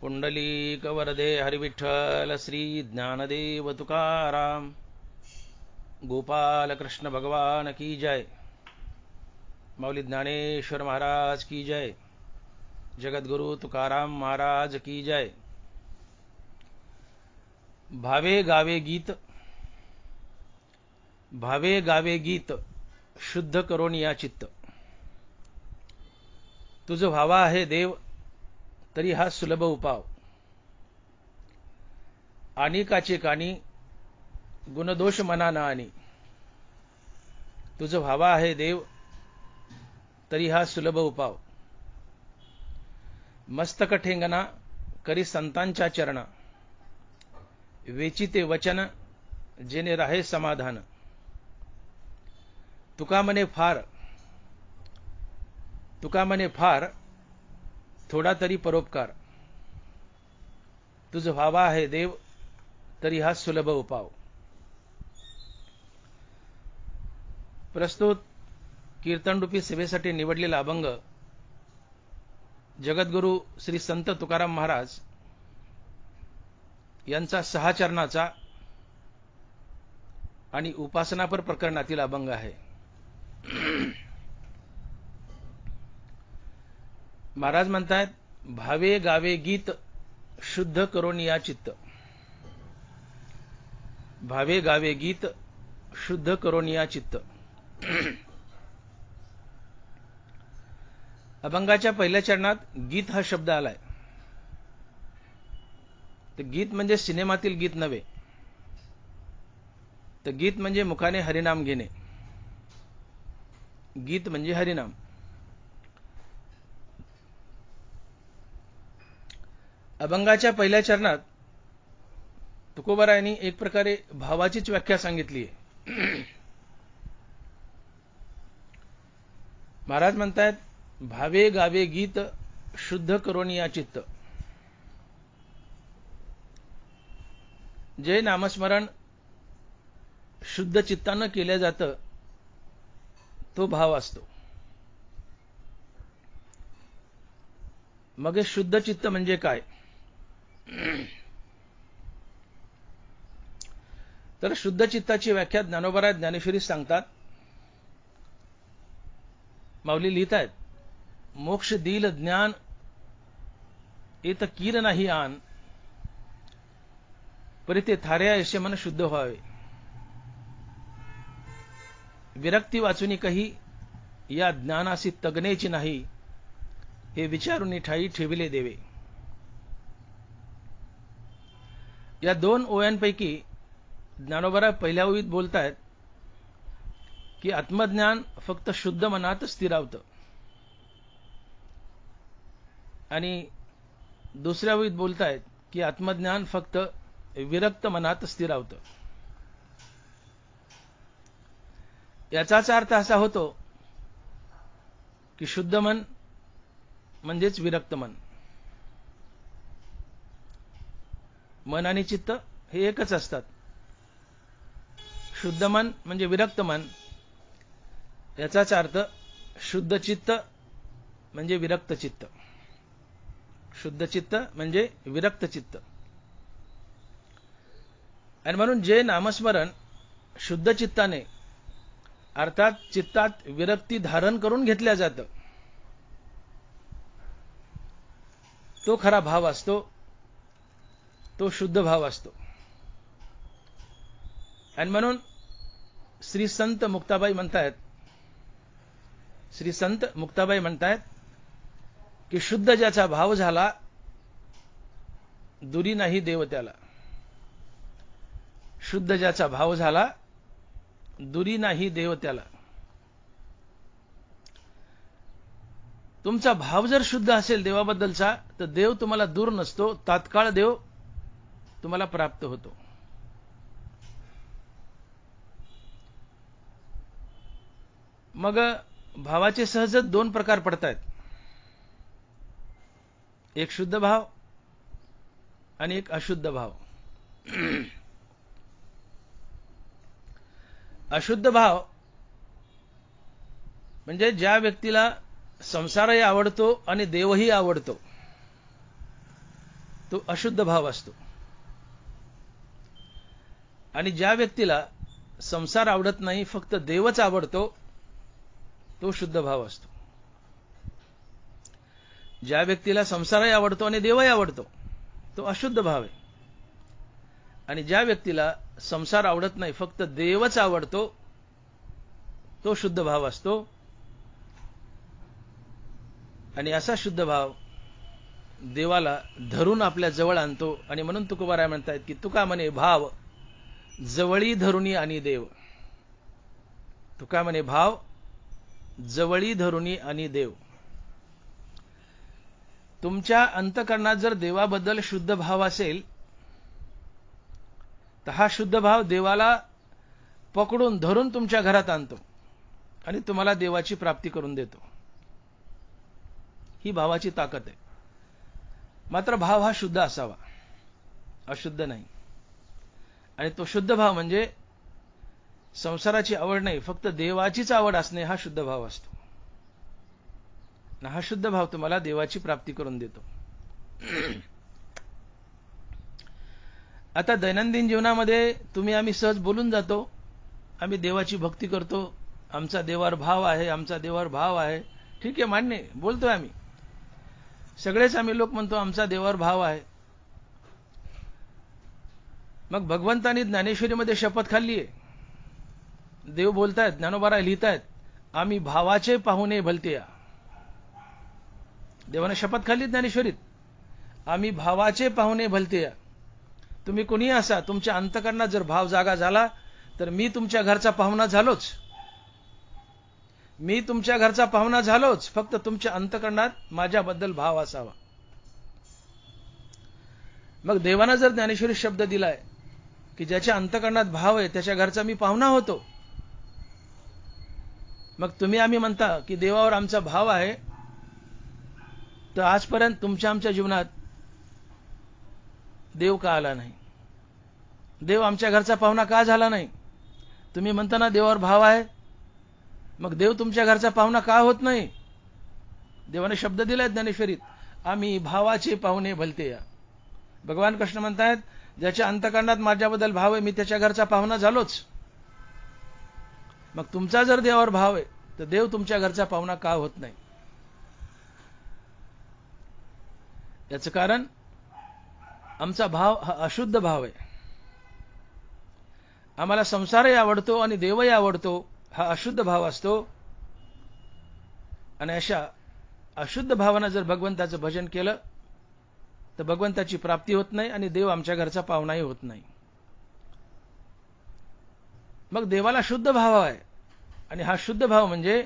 पुंडलीक वरदे हरिविठ्ठल श्री ज्ञानदेव तुकाराम गोपाल कृष्ण भगवान की जय। मौली ज्ञानेश्वर महाराज की जय। जगद्गुरु तुकाराम महाराज की जय। भावे गावे गीत, भावे गावे गीत, शुद्ध करून या चित्त। तुझ भावा आहे देव, तरी हा सुलभ उपाव। अनेकाचे कानी, गुणदोष मना न आनी। तुझ भावा आहे देव, तरी हा सुलभ उपाव। मस्तक ठेंगणा, करी संतांच्या चरणा। वेचिते वचन, जेणे राहे समाधान। तुका म्हणे फार, थोडा तरी परोपकार। तुझ भावा आहे देव, तरी हा सुलभ उपाव। प्रस्तुत कीर्तनरूपी सेवेसाठी निवडलेला अभंग जगद्गुरु श्री संत तुकाराम महाराज यांचा 6 चरणाचा आणि उपासनापर प्रकरणातील अभंग आहे। महाराज म्हणतात, भावे गावे गीत, शुद्ध करून या चित्त। भावे गावे गीत, शुद्ध करून या चित्त। अभंगाच्या पहिल्या चरणात गीत हा शब्द आलाय। तर गीत म्हणजे सिनेमातील गीत नव्हे, तर गीत म्हणजे मुखाने हरिनाम घेणे। गीत म्हणजे हरिनाम। अभंगाच्या पहिल्या चरणात तुकोबारायांनी एक प्रकारे भावाचीच व्याख्या सांगितली आहे। महाराज म्हणतात, भावे गावे गीत, शुद्ध करून या चित्त। जे नामस्मरण शुद्ध चित्तानं केलं जातं, तो भाव असतो। मग हे शुद्ध चित्त म्हणजे काय? तर शुद्ध चित्ताची व्याख्या ज्ञानोबा ज्ञानेश्वरी सांगतात। माऊली लिहितायत, मोक्ष दिल ज्ञान, येत कीर नाही आन। परी ते थाऱ्या ऐसे मन शुद्ध व्हावे। विरक्ती वाचुनी कही, या ज्ञानासी तगनेची नाही। हे विचारून ठाई ठेविले देवे। या 2 ओव्यांपैकी ज्ञानोबा पहिल्या ओवीत बोलतायत की आत्मज्ञान फक्त शुद्ध मनात स्थिरावतं, आणि दुसऱ्या ओवीत बोलतायत की आत्मज्ञान फक्त विरक्त मनात स्थिरावतं। याचाच अर्थ असा होतो की शुद्ध मन म्हणजेच विरक्त मन। मन आणि चित्त हे एकच असतात। शुद्ध मन म्हणजे विरक्त मन, याचाच अर्थ शुद्ध चित्त म्हणजे विरक्त चित्त। शुद्ध चित्त म्हणजे विरक्त चित्त। आणि म्हणून जे नामस्मरण शुद्ध चित्ताने, अर्थात चित्तात विरक्ती धारण करून घेतल्या जातं, तो खरा भाव असतो, तो शुद्ध भाव असतो। आणि म्हणून श्री संत मुक्ताबाई म्हणतायत की शुद्ध ज्याचा भाव झाला, दुरी नाही देव त्याला। शुद्ध ज्याचा भाव झाला, दुरी नाही देव त्याला। तुमचा भाव जर शुद्ध असेल देवाबद्दलचा, तर देव तुम्हाला दूर नसतो, तात्काळ देव तुम्हाला प्राप्त होतो। मग भावाचे सहजच 2 प्रकार पडतायत, एक शुद्ध भाव आणि एक अशुद्ध भाव। अशुद्ध भाव म्हणजे ज्या व्यक्तीला संसारही आवडतो आणि देवही आवडतो, तो अशुद्ध भाव असतो. आणि ज्या व्यक्तीला संसार आवडत नाही, फक्त देवच आवडतो, तो शुद्ध भाव असतो. ज्या व्यक्तीला संसारही आवडतो आणि देवही आवडतो, तो अशुद्ध भाव आहे. आणि ज्या व्यक्तीला संसार आवडत नाही, फक्त देवच आवडतो, तो शुद्ध भाव असतो. आणि असा शुद्ध भाव देवाला धरून आपल्या जवळ आणतो. आणि म्हणून तुकोबाराय म्हणतायत की तुका म्हणे भाव जवळी धरुणी आणि देव. तुका म्हणे भाव जवळी धरुणी आणि देव. तुमच्या अंतःकरणात जर देवाबद्दल शुद्ध भाव असेल, तर हा शुद्ध भाव देवाला पकडून धरून तुमच्या घरात आणतो आणि तुम्हाला देवाची प्राप्ती करून देतो. ही भावाची ताकद आहे. मात्र भाव हा शुद्ध असावा, अशुद्ध नाही. आणि तो शुद्ध भाव म्हणजे संसाराची आवड नाही, फक्त देवाचीच आवड असणे, हा शुद्ध भाव असतो. हा शुद्ध भाव तुम्हाला देवाची प्राप्ती करून देतो. आता दैनंदिन जीवनामध्ये तुम्ही आम्ही सहज बोलून जातो, आम्ही देवाची भक्ती करतो, आमचा देवावर भाव आहे, आमचा देवावर भाव आहे. ठीक आहे, मान्य आहे, बोलतोय आम्ही. सगळेच आम्ही लोक म्हणतो आमचा देवावर भाव आहे. मग भगवंतांनी ज्ञानेश्वरीमध्ये शपथ खाल्ली आहे. देव बोलतायत, ज्ञानोबाराय लिहितायत, आम्ही भावाचे पाहुणे भलते. देवाने शपथ खाल्ली ज्ञानेश्वरीत, आम्ही भावाचे पाहुणे भलते. तुम्ही कोणीही असा, तुमच्या अंतःकरणात जर भाव जागा झाला, तर मी तुमच्या घरचा पाहुणा झालोच. मी तुमच्या घरचा पाहुणा झालोच, फक्त तुमच्या अंतःकरणात माझ्याबद्दल भाव असावा. मग देवानं जर ज्ञानेश्वरी शब्द दिलाय की ज्याच्या अंतःकरणात भाव आहे त्याच्या घरचा मी पाहुणा होतो, मग तुम्ही आम्ही म्हणता की देवावर आमचा भाव आहे, तर आजपर्यंत तुमच्या आमच्या जीवनात देव का आला नाही? देव आमच्या घरचा पाहुणा का झाला नाही? तुम्ही म्हणता ना देवावर भाव आहे, मग देव तुमच्या घरचा पाहुणा का होत नाही? देवाने शब्द दिलाय ज्ञानेश्वरीत, आम्ही भावाचे पाहुणे भलते. भगवान कृष्ण म्हणतायत, ज्याच्या अंतःकरणात माझ्याबद्दल भाव आहे, मी त्याच्या घरचा पाहुणा झालोच. मग तुमचा जर देवावर भाव आहे, तर देव तुमच्या घरचा पाहुणा का होत नाही? याचं कारण आमचा भाव हा अशुद्ध भाव आहे. आम्हाला संसारही आवडतो आणि देवही आवडतो, हा अशुद्ध भाव असतो. आणि अशा अशुद्ध भावानं जर भगवंताचं भजन केलं, तर भगवंताची प्राप्ती होत नाही आणि देव आमच्या घरचा पाहुणाही होत नाही. मग देवाला शुद्ध भाव आहे. आणि हा शुद्ध भाव म्हणजे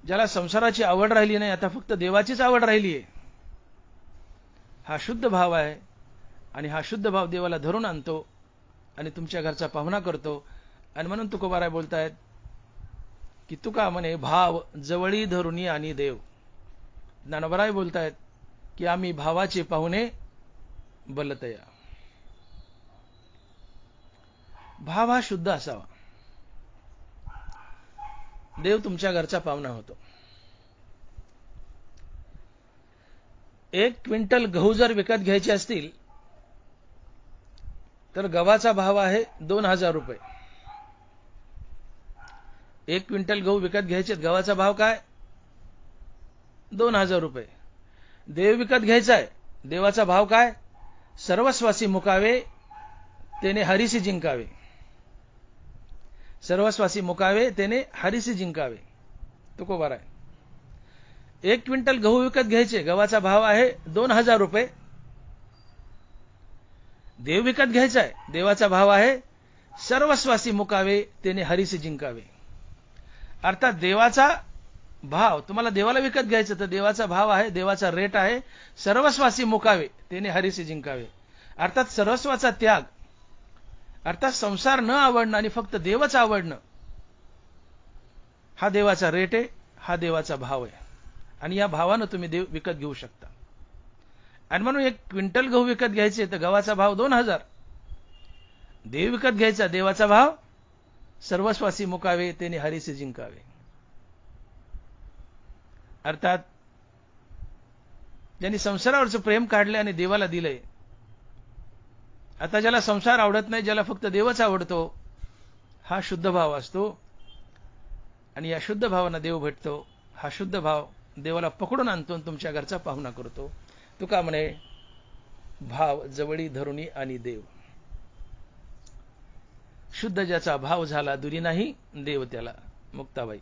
ज्याला संसाराची आवड राहिली नाही, आता फक्त देवाचीच आवड राहिली आहे, हा शुद्ध भाव आहे. आणि हा शुद्ध भाव देवाला धरून आणतो आणि तुमच्या घरचा पाहुणा करतो. आणि म्हणून तुकोबाराय बोलतायत की तुका म्हणे भाव जवळी धरुणी आणि देव. ज्ञानोबाराय बोलतायत की आम्ही भावाचे पाहुणे बलतया. भाव हा शुद्ध असावा, देव तुमच्या घरचा पाहुणा होतो. 1 क्विंटल गहू जर विकत घ्यायचे असतील, तर गव्हाचा भाव आहे 2000 रुपये. 1 क्विंटल गहू विकत घ्यायचे, गव्हाचा भाव काय? 2000 रुपये. देव विकत घ्यायचा आहे, देवाचा भाव काय? सर्वस्वासी मुकावे तेने हरीसी जिंकावे. सर्वस्वासी मुकावे तेने हरीसी जिंकावे. तुकोबाराय. 1 क्विंटल गहू विकत घ्यायचे, गव्हाचा भाव आहे 2000 रुपये. देव विकत घ्यायचा आहे, देवाचा भाव आहे सर्वस्वासी मुकावे तेने हरीसी जिंकावे. अर्थात देवाचा भाव, तुम्हाला देवाला विकत घ्यायचं तर देवाचा भाव आहे, देवाचा रेट आहे सर्वस्वासी मुकावे तेने हरीसी जिंकावे. अर्थात सर्वस्वाचा त्याग, अर्थात संसार न आवडणं आणि फक्त देवच आवडणं, हा देवाचा रेट आहे, हा देवाचा भाव आहे. आणि या भावानं तुम्ही देव विकत घेऊ शकता. आणि म्हणून 1 क्विंटल गहू विकत घ्यायचे तर गव्हाचा भाव 2000. देव विकत घ्यायचा, देवाचा भाव सर्वस्वासी मुकावे तेने हरीसी जिंकावे. अर्थात ज्यांनी संसारावरचं प्रेम काढले आणि देवाला दिलंय. आता ज्याला संसार आवडत नाही, ज्याला फक्त देवच आवडतो, हा शुद्ध भाव असतो. आणि या शुद्ध भावानं देव भेटतो. हा शुद्ध भाव देवाला पकडून आणतो आणि तुमच्या घरचा पाहुणा करतो. तुका म्हणे, भाव जवळी धरुणी आणि देव. शुद्ध ज्याचा भाव झाला दुरी नाही, देव त्याला. मुक्ताबाई.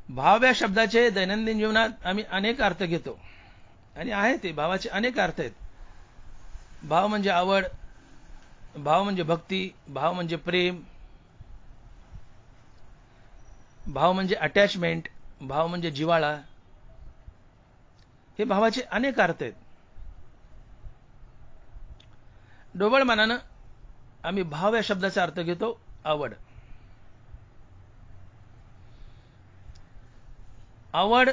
भाव या शब्दाचे दैनंदिन जीवनात आम्ही अनेक अर्थ घेतो आणि आहे ते भावाचे अनेक अर्थ आहेत. भाव म्हणजे आवड, भाव म्हणजे भक्ती, भाव म्हणजे प्रेम, भाव म्हणजे अटॅचमेंट, भाव म्हणजे जिव्हाळा. हे भावाचे अनेक अर्थ आहेत. ढोबळ मनानं आम्ही भाव या शब्दाचा अर्थ घेतो आवड. आवड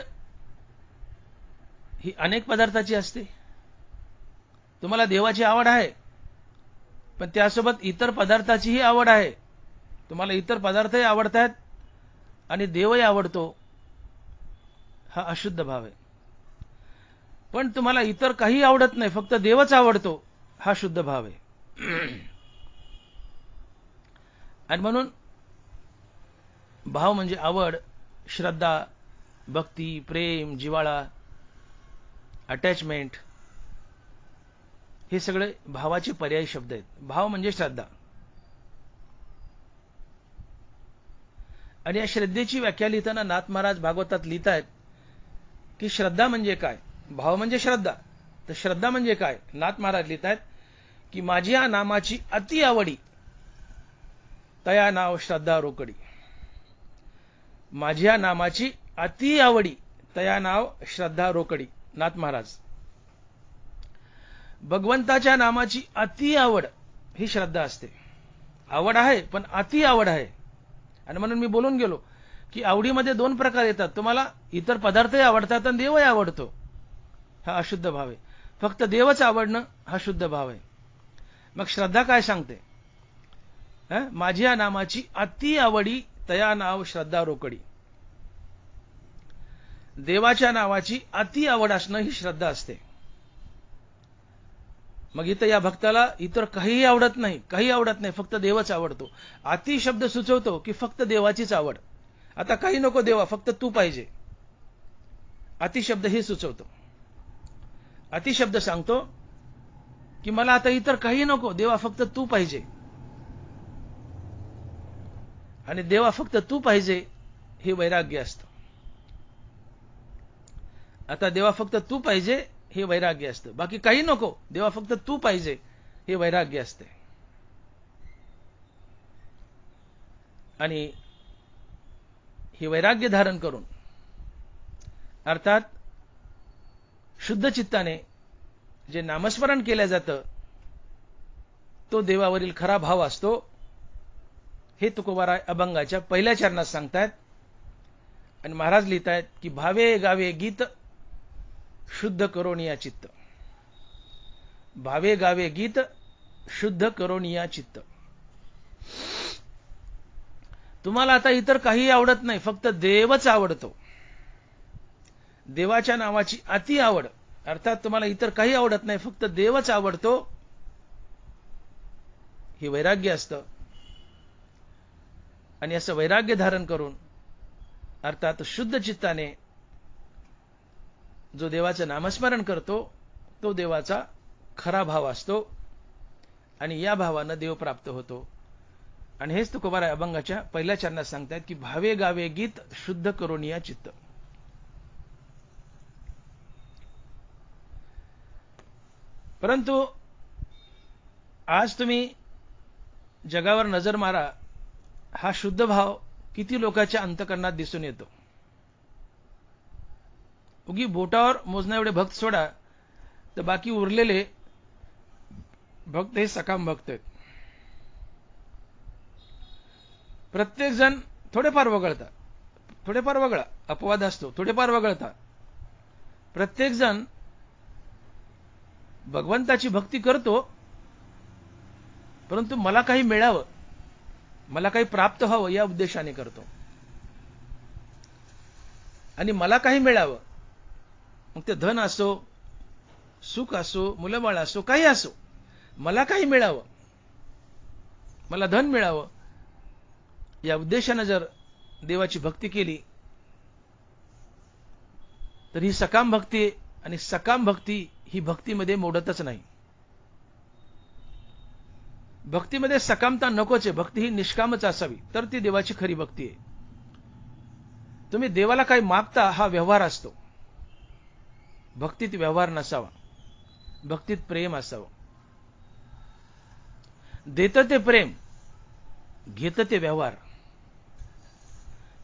ही अनेक पदार्थाची असते. तुम्हाला देवाची आवड आहे, पण त्यासोबत इतर पदार्थाचीही आवड आहे. तुम्हाला इतर पदार्थही आवडतात आणि देवही आवडतो. हा अशुद्ध भाव आहे. पण तुम्हाला इतर काही आवडत नाही, फक्त देवच आवडतो, हा शुद्ध भाव आहे. आणि म्हणून भाव म्हणजे आवड, श्रद्धा, भक्ती, प्रेम, जिव्हाळा, अटॅचमेंट, हे सगळे भावाचे पर्यायी शब्द आहेत. भाव म्हणजे श्रद्धा. आणि या श्रद्धेची व्याख्या लिहिताना नाथ महाराज भागवतात लिहितायत की श्रद्धा म्हणजे काय. भाव म्हणजे श्रद्धा, तर श्रद्धा म्हणजे काय. नाथ महाराज लिहितायत की माझी या नामाची अति आवडी, तया नाव श्रद्धा रोकडी. माझ्या नामाची अति आवडी, तया नाव श्रद्धा रोकडी. नाथ महाराज. भगवंताच्या नामाची अति आवड ही श्रद्धा असते. आवड आहे, पण अति आवड आहे. आणि म्हणून मी बोलून गेलो की आवडीमध्ये दोन प्रकार येतात. तुम्हाला इतर पदार्थही आवडतात आणि देवही आवडतो, हा अशुद्ध भाव आहे. फक्त देवच आवडणं हा शुद्ध भाव आहे. मग श्रद्धा काय सांगते. माझ्या नामाची अति आवडी, तया नाव श्रद्धा रोकडी. देवाच्या नावाची अति आवड असणं ही श्रद्धा असते. मग इथं या भक्ताला इतर काहीही आवडत नाही, काही आवडत नाही, फक्त देवच आवडतो. अति शब्द सुचवतो की फक्त देवाचीच आवड. आता काही नको देवा, फक्त तू पाहिजे. अति शब्द हे सुचवतो. अति शब्द सांगतो की मला आता इतर काही नको, देवा फक्त तू पाहिजे. आणि देवा फक्त तू पाहिजे हे वैराग्य असतं. आता देवा फक्त तू पाहिजे हे वैराग्य असतं. बाकी काही नको, देवा फक्त तू पाहिजे हे वैराग्य असते. आणि हे वैराग्य धारण करून, अर्थात शुद्ध चित्ताने जे नामस्मरण केलं जातं, तो देवावरील खरा भाव असतो. हे तुकोबाराय अभंगाच्या पहिल्या चरणात सांगतायत. आणि महाराज लिहितायत की भावे गावे गीत शुद्ध करोनिया चित्त. भावे गावे गीत शुद्ध करोनिया चित्त. तुम्हाला आता इतर काही आवडत नाही, फक्त देवच आवडतो. देवाच्या नावाची अति आवड, अर्थात तुम्हाला इतर काही आवडत नाही, फक्त देवच आवडतो, हे वैराग्य असतं. आणि असं वैराग्य धारण करून, अर्थात शुद्ध चित्ताने जो देवाचं नामस्मरण करतो, तो देवाचा खरा भाव असतो. आणि या भावानं देव प्राप्त होतो. आणि हेच तुकोबाराय अभंगाच्या पहिल्या चरणात सांगतायत की भावे गावे गीत शुद्ध करोनिया चित्त. परंतु आज तुम्ही जगावर नजर मारा, हा शुद्ध भाव किती लोकांच्या अंतःकरणात दिसून येतो. उगी बोटावर मोजण्या एवढे भक्त सोडा, तर बाकी उरलेले भक्त हे सकाम भक्त आहेत. प्रत्येक जण थोडेफार वगळता, थोडेफार वगळा, अपवाद असतो, थोडेफार वगळता. प्रत्येक जण भगवंताची भक्ती करतो, परंतु मला काही मिळावं, मला काही प्राप्त व्हावं या उद्देशाने करतो. आणि मला काही मिळावं, मग ते धन असो, सुख असो, मुलंबाळ असो, काही असो, मला काही मिळावं, मला धन मिळावं, या उद्देशानं जर देवाची भक्ती केली तर ही सकाम भक्ती आहे. आणि सकाम भक्ती ही भक्तीमध्ये मोडतच नाही. भक्तीमध्ये सकामता नकोच आहे. भक्ती ही निष्कामच असावी, तर ती देवाची खरी भक्ती आहे. तुम्ही देवाला काही मागता हा व्यवहार असतो. भक्तीत व्यवहार नसावा, भक्तीत प्रेम असावं. देतं ते प्रेम, घेतं ते व्यवहार.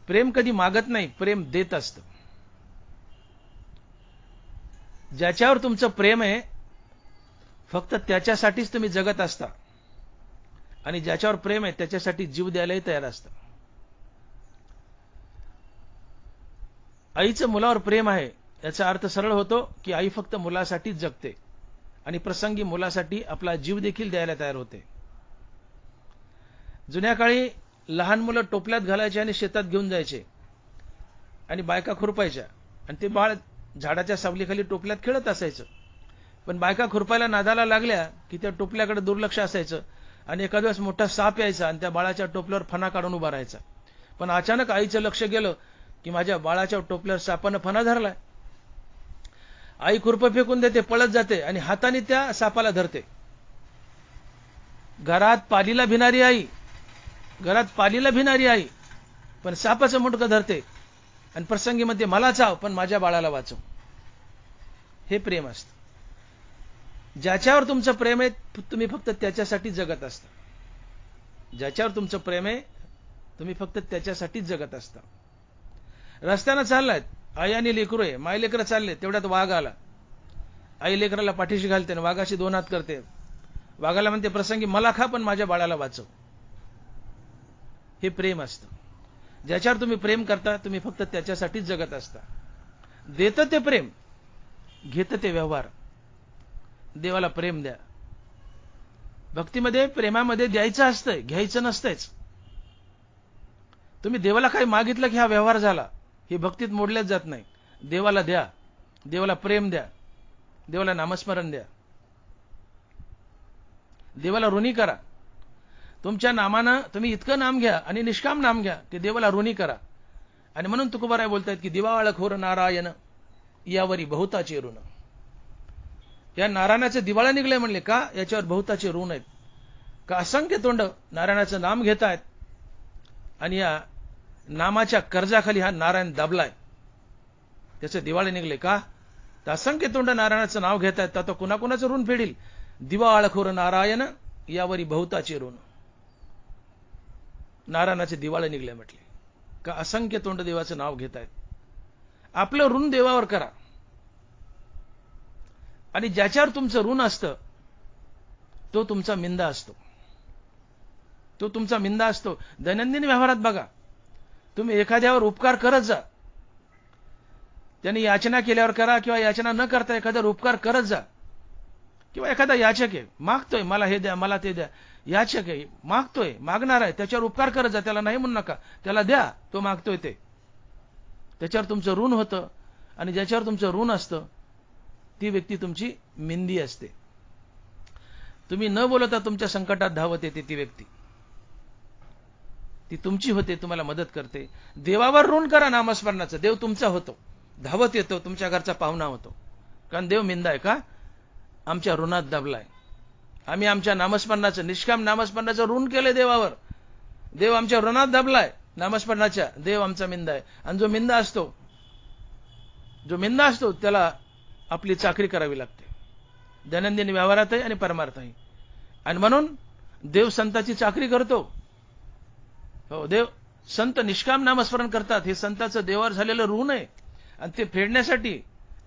प्रेम कधी मागत नाही, प्रेम देत असतं. ज्याच्यावर तुमचं प्रेम आहे फक्त त्याच्यासाठीच तुम्ही जगत असता, आणि ज्याच्यावर प्रेम आहे त्याच्यासाठी जीव द्यायलाही तयार असता. आईचं मुलावर प्रेम आहे याचा अर्थ सरळ होतो की आई फक्त मुलासाठीच जगते आणि प्रसंगी मुलासाठी आपला जीव देखील द्यायला तयार होते. जुन्या काळी लहान मुलं टोपल्यात घालायचे आणि शेतात घेऊन जायचे आणि बायका खुरपायच्या आणि ते बाळ झाडाच्या सावलीखाली टोपल्यात खेळत असायचं. पण बायका खुरपायला नादाला लागल्या की त्या टोपल्याकडे दुर्लक्ष असायचं आणि एखाद्या वेळेस मोठा साप यायचा आणि त्या बाळाच्या टोपल्यावर फणा काढून उभा राहायचा. पण अचानक आईचं लक्ष गेलं की माझ्या बाळाच्या टोपल्यावर सापानं फणा धरलाय. आई खुरपं फेकून देते, पळत जाते आणि हाताने त्या सापाला धरते. घरात पालीला भिनारी आई पण सापाचं मुंडकं धरते आणि प्रसंगी मध्ये मला चाव पण माझ्या बाळाला वाचव. हे प्रेम असतं. ज्याच्यावर तुमचं प्रेम आहे तुम्ही फक्त त्याच्यासाठी जगत असता. ज्याच्यावर तुमचं प्रेम आहे तुम्ही फक्त त्याच्यासाठीच जगत असता. रस्त्यानं चाललायत, आई आणि लेकरू आहे, माय लेकरं चालले, तेवढ्यात वाघ आला. आई लेकराला पाठीशी घालते, वाघाशी 2 हात करते. वाघाला म्हणते प्रसंगी मला खा पण माझ्या बाळाला वाचव. हे प्रेम असतं. ज्याच्यावर तुम्ही प्रेम करता तुम्ही फक्त त्याच्यासाठीच जगत असता. देतं ते प्रेम, घेतं ते व्यवहार. देवाला प्रेम द्या. भक्तीमध्ये प्रेमामध्ये द्यायचं असतंय, घ्यायचं नसतंच. तुम्ही देवाला काही मागितलं की हा व्यवहार झाला, हे भक्तीत मोडल्याच जात नाही. देवाला द्या, देवाला प्रेम द्या, देवाला नामस्मरण द्या, देवाला ऋणी करा. तुमच्या नामानं तुम्ही इतकं नाम घ्या आणि निष्काम नाम घ्या की देवाला ऋणी करा. आणि म्हणून तुकोबाराय बोलतायत की दिवाळ खोर नारायण यावरी बहुताचे ऋण. या नारायणाचे दिवाळा निघले म्हणले का? याच्यावर बहुताचे ऋण आहेत. का असंख्य तोंड नारायणाचं नाम घेत आहेत आणि या नामाच्या कर्जाखाली हा नारायण दाबलाय, त्याचे दिवाळे निघले का? तर असंख्य तोंड नारायणाचं नाव घेत आहेत, तर कुणाकुणाचं ऋण फेडील? दिवाळखोर नारायण यावरी बहुताचे ऋण. नारायणाचे दिवाळे निघले म्हटले का? असंख्य तोंड देवाचं नाव घेत आहेत. आपलं ऋण देवावर करा. आणि ज्याच्यावर तुमचं ऋण असतं तो तुमचा मिंदा असतो. तो तुमचा मिंदा असतो. दैनंदिन व्यवहारात बघा, तुम्ही एखाद्यावर उपकार करत जा. त्यांनी याचना केल्यावर करा किंवा याचना न करता एखाद्यावर उपकार करत जा. किंवा एखादा याचक आहे, मागतोय मला हे द्या, मला ते द्या. याचक आहे, मागतोय, मागणार आहे, त्याच्यावर उपकार करत जा. त्याला नाही म्हणू नका, त्याला द्या, तो मागतोय ते. त्याच्यावर तुमचं ऋण होतं. आणि ज्याच्यावर तुमचं ऋण असतं ती व्यक्ती तुमची मिंदी असते. तुम्ही न बोलता तुमच्या संकटात धावत येते ती व्यक्ती. ती तुमची होते, तुम्हाला मदत करते. देवावर ऋण करा नामस्मरणाचं, देव तुमचा होतो, धावत येतो, तुमच्या घरचा पाहुणा होतो. कारण देव मिंदा आहे का? आमच्या ऋणात दबलाय. आम्ही आमच्या नामस्मरणाचं, निष्काम नामस्मरणाचं ऋण केलंय देवावर. देव आमच्या ऋणात दबलाय नामस्मरणाच्या. देव आमचा मिंदा आहे. आणि जो मिंदा असतो त्याला आपली चाकरी करावी लागते, दैनंदिन व्यवहारातही आणि परमार्थही. आणि म्हणून देव संताची चाकरी करतो. हो, देव संत निष्काम नामस्मरण करतात. हे संताचं देवावर झालेलं ऋण आहे आणि ते फेडण्यासाठी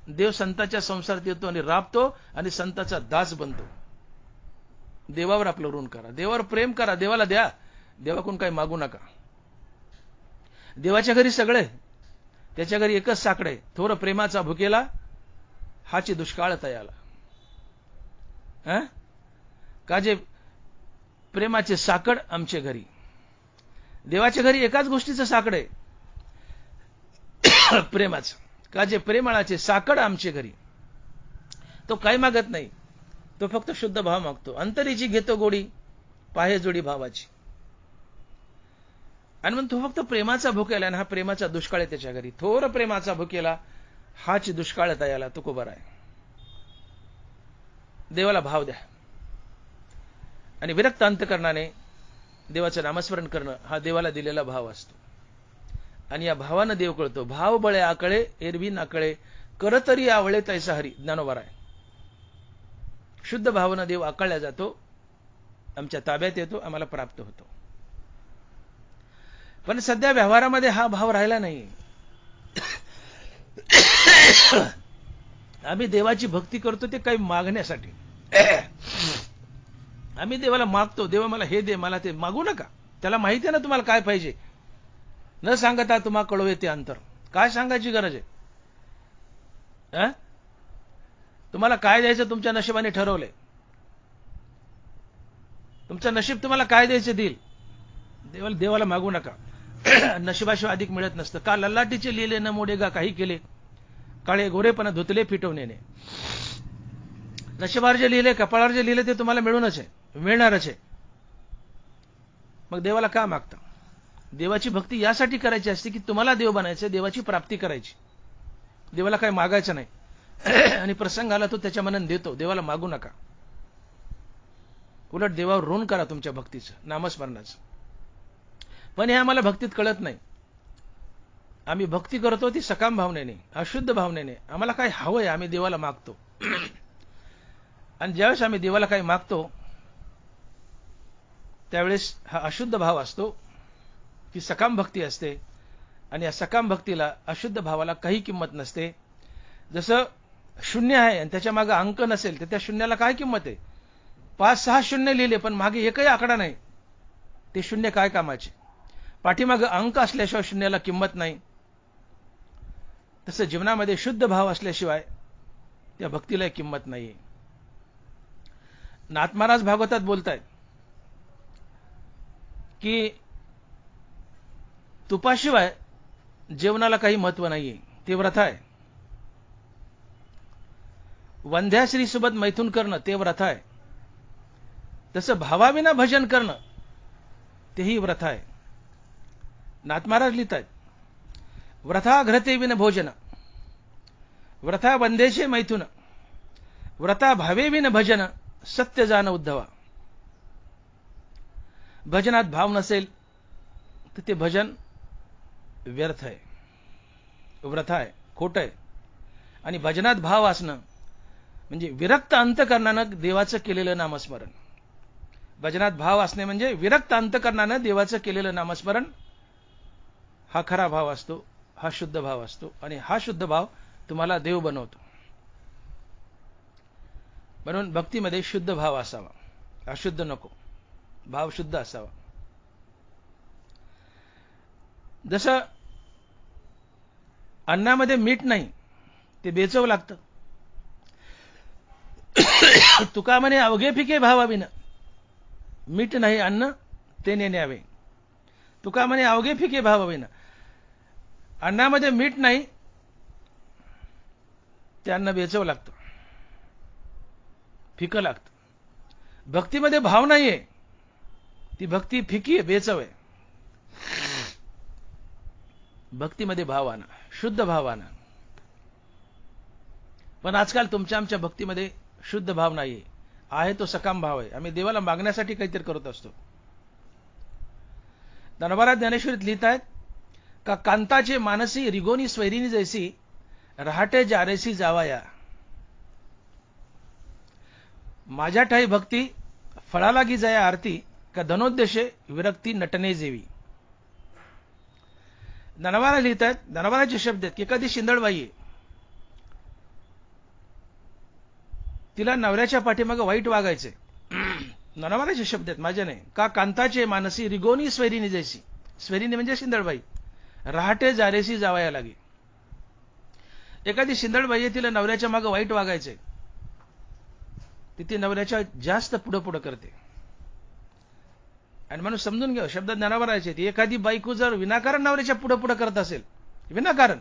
देव संताच्या संसारात येतो आणि राबतो आणि संताचा दास बनतो. देवावर आपलं ऋण करा, देवावर प्रेम करा, देवाला द्या, देवाकडून काही मागू नका. देवाच्या घरी सगळे, त्याच्या घरी एकच साकडे, थोर प्रेमाचा भुकेला हाची दुष्काळ तयाला. का जे प्रेमाचे साकड आमच्या घरी. देवाच्या घरी एकाच गोष्टीचं साकड आहे. प्रेमाचं. का जे प्रेमाळाचे साकड आमचे घरी. तो काही मागत नाही, तो फक्त शुद्ध भाव मागतो. अंतरीची घेतो गोडी, पाहे जोडी भावाची. आणि मग तो फक्त प्रेमाचा भुकेला, आणि हा प्रेमाचा दुष्काळ आहे त्याच्या घरी. थोर प्रेमाचा भुकेला हाच दुष्काळ तयाला तुकोबर आहे. देवाला भाव द्या, आणि विरक्त अंतकरणाने देवाचं नामस्मरण करणं हा देवाला दिलेला भाव असतो. आणि या भावानं देव कळतो. भाव बळे आकळे एरवी नाकळे, करतरी आवळे तैसा हरी. ज्ञानोबा आहे. शुद्ध भावानं देव आकळला जातो, आमच्या ताब्यात येतो, आम्हाला प्राप्त होतो. पण सध्या व्यवहारामध्ये हा भाव राहिला नाही. आम्ही देवाची भक्ती करतो ते काही मागण्यासाठी. आम्ही देवाला मागतो, देवा मला हे दे, मला ते. मागू नका. त्याला माहिती आहे ना तुम्हाला काय पाहिजे. न सांगता तुम्हाला कळवे ते अंतर. काय सांगायची गरज आहे? तुम्हाला काय द्यायचं तुमच्या नशिबाने ठरवलंय. तुमचं नशीब तुम्हाला काय द्यायचं देईल. देवाला मागू नका. नशिबाशिवाय अधिक मिळत नसतं. का ललाटीचे लिहिले न मोडेगा काही केले, काळे गोरेपणा धुतले फिटवणे. नशिबावर जे लिहिले, कपाळावर जे लिहिले ते तुम्हाला मिळूनच आहे, मिळणारच आहे. मग देवाला का मागता? देवाची भक्ती यासाठी करायची असते की तुम्हाला देव बनायचं, देवाची प्राप्ती करायची. देवाला काही मागायचं नाही. आणि प्रसंग आला तो त्याच्या मनाने देतो. देवाला मागू नका. उलट देवावर ऋण करा तुमच्या भक्तीचं, नामस्मरणाचं. पण हे आम्हाला भक्तीत कळत नाही. आम्ही भक्ती करतो ती सकाम भावनेने, अशुद्ध भावनेने. आम्हाला काय हवंय आम्ही देवाला मागतो. आणि ज्यावेळेस आम्ही देवाला काही मागतो त्यावेळेस हा अशुद्ध भाव असतो, की सकाम भक्ती असते. आणि या सकाम भक्तीला, अशुद्ध भावाला काही किंमत नसते. जसं शून्य आहे आणि त्याच्या मागे अंक नसेल तर त्या शून्याला काय किंमत आहे. 5-6 शून्य लिहिले पण मागे एकही आकडा नाही, ते शून्य काय कामाचे. पाठीमागे अंक असल्याशिवाय शून्याला किंमत नाही. तसं जीवनामध्ये शुद्ध भाव असल्याशिवाय त्या भक्तीला किंमत नाही. नाथ महाराज भागवतात बोलतायत की तुपाशिवाय जेवणाला काही महत्व नाहीये, ते व्रत आहे. वंध्याश्री सोबत मैथून करणं ते व्रत आहे. तसं भावाविना भजन करणं तेही व्रत आहे. नाथ महाराज लिहितायत, व्रथा घ्रते विन भोजन, व्रथा वंदेशे मैथुन, व्रता भावे विन भजन, सत्य जाण उद्धवा. भजनात भाव नसेल तर ते भजन व्यर्थ आहे, व्रत आहे, खोटं आहे. आणि भजनात भाव असणं म्हणजे विरक्त अंतकरणानं देवाचं केलेलं नामस्मरण. भजनात भाव असणे म्हणजे विरक्त अंतकरणानं देवाचं केलेलं नामस्मरण. हा खरा भाव असतो, हा शुद्ध भाव असतो. आणि हा शुद्ध भाव तुम्हाला देव बनवतो. म्हणून भक्तीमध्ये शुद्ध भाव असावा, अशुद्ध नको. भाव शुद्ध असावा. जसं अन्नामध्ये मीठ नाही, ते बेचव लागतं. तुका म्हणे अवघे फिके भावाविना, मीठ नाही अन्न ते नेण्यावे. तुका म्हणे अवघे फिके भावाविना, अन्नामध्ये मीठ नाही ते अन्न बेचव लागतं, फिकं लागतं. भक्तीमध्ये भाव नाहीये, ती भक्ती फिकी आहे, बेचव आहे. भक्तीमध्ये भाव आणा, शुद्ध भाव आणा. पण आजकाल तुमच्या आमच्या भक्तीमध्ये शुद्ध भाव नाहीये, आहे तो सकाम भाव आहे. आम्ही देवाला मागण्यासाठी काहीतरी करत असतो. ज्ञानोबा ज्ञानेश्वरीत लिहित आहेत का कांताचे मानसी रिगोनी स्वैरिनी जैसी, रहाटे जारेसी जावाया. माझ्या ठाई भक्ती फळालागी जया आरती, का धनोद्देशे विरक्ती नटने जेवी. ज्ञानोबा लिहित आहेत, ज्ञानोबाचे शब्द आहेत की एखादी शिंदळबाई आहे, तिला नवऱ्याच्या पाठीमागे वाईट वागायचे. ज्ञानोबाचे शब्द आहेत, माझे नाही. का कांताचे मानसी रिगोनी स्वैरिनी जैसी, स्वैरिनी म्हणजे शिंदळबाई, रहाटे जारेसी जावाया लागे. एखादी शिंदळबाई आहे, तिला नवऱ्याच्या मागे वाईट वागायचे, ती नवऱ्याच्या जास्त पुढं पुढं करते. आणि म्हणून समजून घ्या, शब्द ज्ञानावर राहायचे. एखादी बायको जर विनाकारण नवऱ्याच्या पुढं पुढं करत असेल, विनाकारण,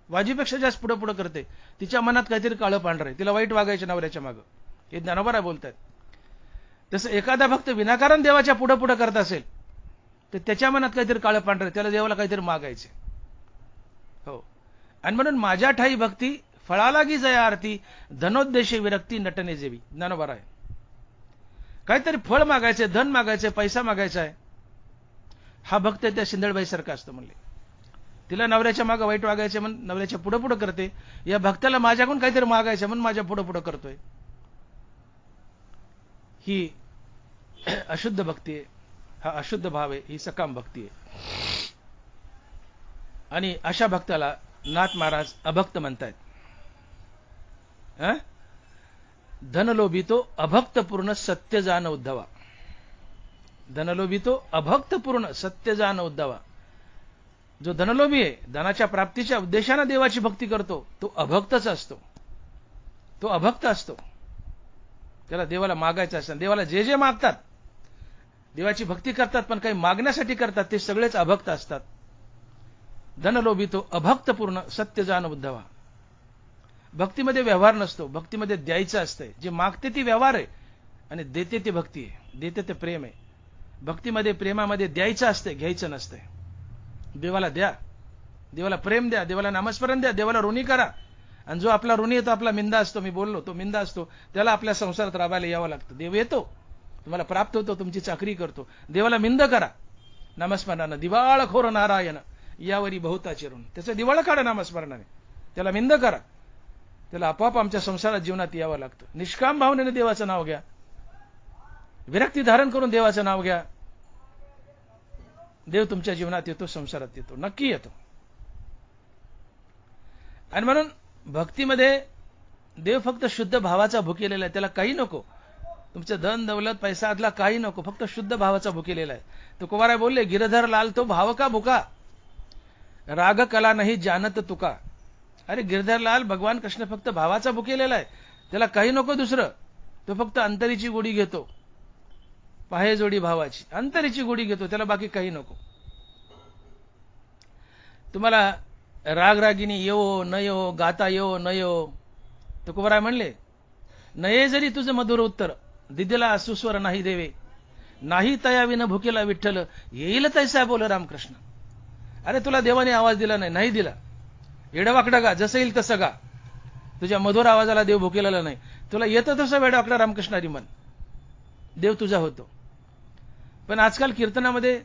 वाजीपेक्षा जास्त पुढे पुढे करते, तिच्या मनात काहीतरी काळं पांढरं आहे, तिला वाईट वागायचं नवऱ्याच्या मागं, हे ज्ञानोबा बोलतात. तसं एखादा भक्त विनाकारण देवाच्या पुढे पुढे करत असेल तर त्याच्या मनात काहीतरी काळं पांढरं आहे, त्याला देवाला काहीतरी मागायचे. हो, आणि म्हणून माझ्या ठाई भक्ती फळालागी जया आरती धनोद्देशी विरक्ती नटने जेवी. ज्ञानोबा आहे, काहीतरी फळ मागायचे, धन मागायचे, पैसा मागायचा आहे. हा भक्त त्या शिंदळबाई सारखा असतो म्हणले. तिला नवऱ्याच्या मागे वाईट वागायचे म्हणून नवऱ्याच्या पुढे पुढे करते, या भक्ताला माझ्याकडून काहीतरी मागायचं म्हणून माझ्या पुढे पुढे करतोय. ही अशुद्ध भक्ती आहे, हा अशुद्ध भाव आहे, ही सकाम भक्ती आहे. आणि अशा भक्ताला नाथ महाराज अभक्त म्हणतायत. धनलोभी तो अभक्त पूर्ण सत्य जाण उद्धवा. धनलोभी तो अभक्त पूर्ण सत्य जाण उद्धवा. जो धनलोभी आहे, धनाच्या प्राप्तीच्या उद्देशाने देवाची भक्ती करतो, तो अभक्तच असतो, तो अभक्त असतो. त्याला देवाला मागायचं असतं. देवाला जे जे मागतात, देवाची भक्ती करतात पण काही मागण्यासाठी करतात, ते सगळेच अभक्त असतात. धनलोभी तो अभक्त पूर्ण सत्य जाण उद्धवा. भक्तीमध्ये व्यवहार नसतो, भक्तीमध्ये द्यायचं असतंय. जे मागते ती व्यवहार आहे आणि देते ती भक्ती आहे, देते ते प्रेम आहे. भक्तीमध्ये प्रेमामध्ये द्यायचं असतंय, घ्यायचं नसतंय. देवाला द्या, देवाला प्रेम द्या, देवाला नामस्मरण द्या, देवाला ऋणी करा. आणि जो आपला ऋणी येतो, आपला मिंदा असतो, मी बोललो तो मिंदा असतो, त्याला आपल्या संसारात राबायला यावं लागतं. देव येतो, तुम्हाला प्राप्त होतो, तुमची चाकरी करतो. देवाला मिंद करा नामस्मरणानं. दिवाळखोर नारायण यावरी बहुताचे ऋण. त्याचं दिवाळ काढा नामस्मरणाने, त्याला मिंद करा, त्याला आपोआप आमच्या संसारात जीवनात यावं लागतं. निष्काम भावनेने देवाचं नाव घ्या, विरक्ती धारण करून देवाचं नाव घ्या. देव तुमच्या जीवनात येतो, संसारात येतो, नक्की येतो. आणि म्हणून भक्तीमध्ये देव फक्त शुद्ध भावाचा भुकेलेला आहे, त्याला काही नको. तुमचं धन दौलत पैसा आदला काही नको, फक्त शुद्ध भावाचा भुकेलेला आहे. तुकोबाराय बोलले, गिरधर लाल तो भाव का भुका, राग कला नाही जानत तुका. अरे गिरधर लाल, भगवान कृष्ण फक्त भावाचा भुकेलेला आहे, त्याला काही नको दुसरं. तो फक्त अंतरीची गोडी घेतो, पाहे जोडी भावाची अंतरीची गोडी घेतो, त्याला बाकी काही नको. तुम्हाला रागरागिनी येवो न येवो, गाता येवो न येवो, तुकोबाराय म्हणले, नये जरी तुझं मधुर उत्तर, दिदीला सुस्वर नाही देवे, नाही तया विन भुकेला विठ्ठल, येईल तैसा बोल रामकृष्ण. अरे तुला देवाने आवाज दिला नाही, नाही दिला, येडवाकडा गा, जसं येईल तसं गा. तुझ्या मधुर आवाजाला देव भुकेलेला नाही, तुला येतं तसं वेडवाकडा रामकृष्णारी मन, देव तुझा होतो. पण आजकाल कीर्तनामध्ये